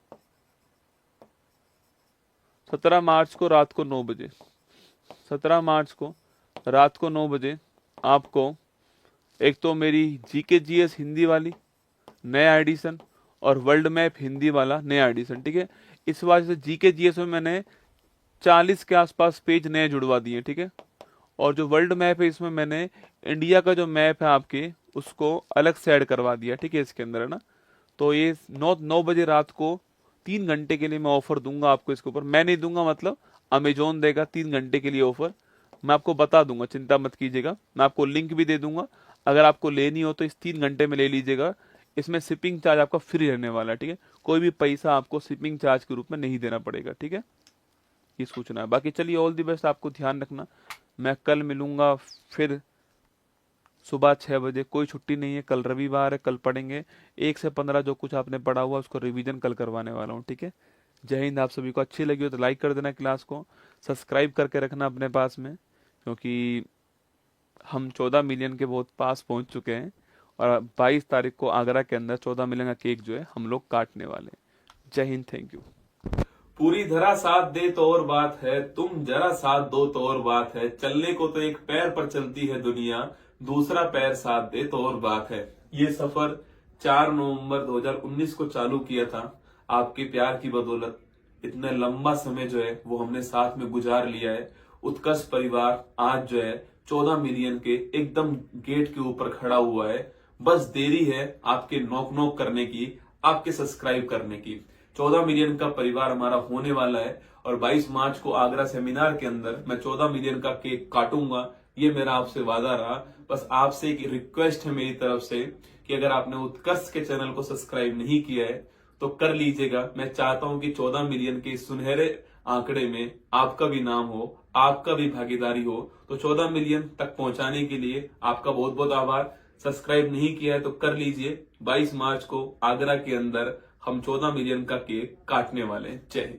17 मार्च को रात को 9 बजे, 17 मार्च को रात को 9 बजे आपको एक तो मेरी जीके जीएस हिंदी वाली नया एडिशन और वर्ल्ड मैप हिंदी वाला नया एडिशन, ठीक है। इस वजह से जीके जीएस में मैंने 40 के आसपास पेज नए जुड़वा दिए, ठीक है। और जो वर्ल्ड मैप है इसमें मैंने इंडिया का जो मैप है आपके, उसको अलग से ऐड करवा दिया, ठीक है, इसके अंदर है ना। तो ये 9 बजे रात को 3 घंटे के लिए मैं ऑफर दूंगा आपको इसके ऊपर। मैं नहीं दूंगा मतलब अमेजोन देगा 3 घंटे के लिए ऑफर। मैं आपको बता दूंगा, चिंता मत कीजिएगा, मैं आपको लिंक भी दे दूंगा। अगर आपको लेनी हो तो इस 3 घंटे में ले लीजिएगा। इसमें शिपिंग चार्ज आपका फ्री रहने वाला है, ठीक है। कोई भी पैसा आपको शिपिंग चार्ज के रूप में नहीं देना पड़ेगा, ठीक है। ये सूचना है। बाकी चलिए ऑल दी बेस्ट, आपको ध्यान रखना। मैं कल मिलूंगा फिर सुबह 6 बजे। कोई छुट्टी नहीं है, कल रविवार है, कल पढ़ेंगे। 1 से 15 जो कुछ आपने पढ़ा हुआ उसको रिवीजन कल करवाने वाला हूँ, ठीक है। जय हिंद। आप सभी को अच्छी लगी हो तो लाइक कर देना क्लास को, सब्सक्राइब करके रखना अपने पास में, क्योंकि हम 14 मिलियन के बहुत पास पहुंच चुके हैं और 22 तारीख को आगरा के अंदर 14 मिलियन का केक जो है हम लोग काटने वाले हैं। जय हिंद, थैंक यू। पूरी धरा साथ दे तो और बात है, तुम जरा साथ दो तो और बात है, चलने को तो एक पैर पर चलती है दुनिया, दूसरा पैर साथ दे तो और बात है। ये सफर 4 नवंबर 2019 को चालू किया था। आपके प्यार की बदौलत इतना लंबा समय जो है वो हमने साथ में गुजार लिया है। उत्कर्ष परिवार आज जो है 14 मिलियन के एकदम गेट के ऊपर खड़ा हुआ है। बस देरी है आपके नॉक नॉक करने की, आपके सब्सक्राइब करने की। 14 मिलियन का परिवार हमारा होने वाला है और 22 मार्च को आगरा सेमिनार के अंदर मैं 14 मिलियन का केक काटूंगा। ये मेरा आपसे वादा रहा। बस आपसे एक रिक्वेस्ट है मेरी तरफ से कि अगर आपने उत्कर्ष के चैनल को सब्सक्राइब नहीं किया है तो कर लीजिएगा। मैं चाहता हूं कि 14 मिलियन के सुनहरे आंकड़े में आपका भी नाम हो, आपका भी भागीदारी हो। तो 14 मिलियन तक पहुंचाने के लिए आपका बहुत बहुत आभार। सब्सक्राइब नहीं किया है तो कर लीजिए। 22 मार्च को आगरा के अंदर हम 14 मिलियन का केक काटने वाले हैं। जय हिंद।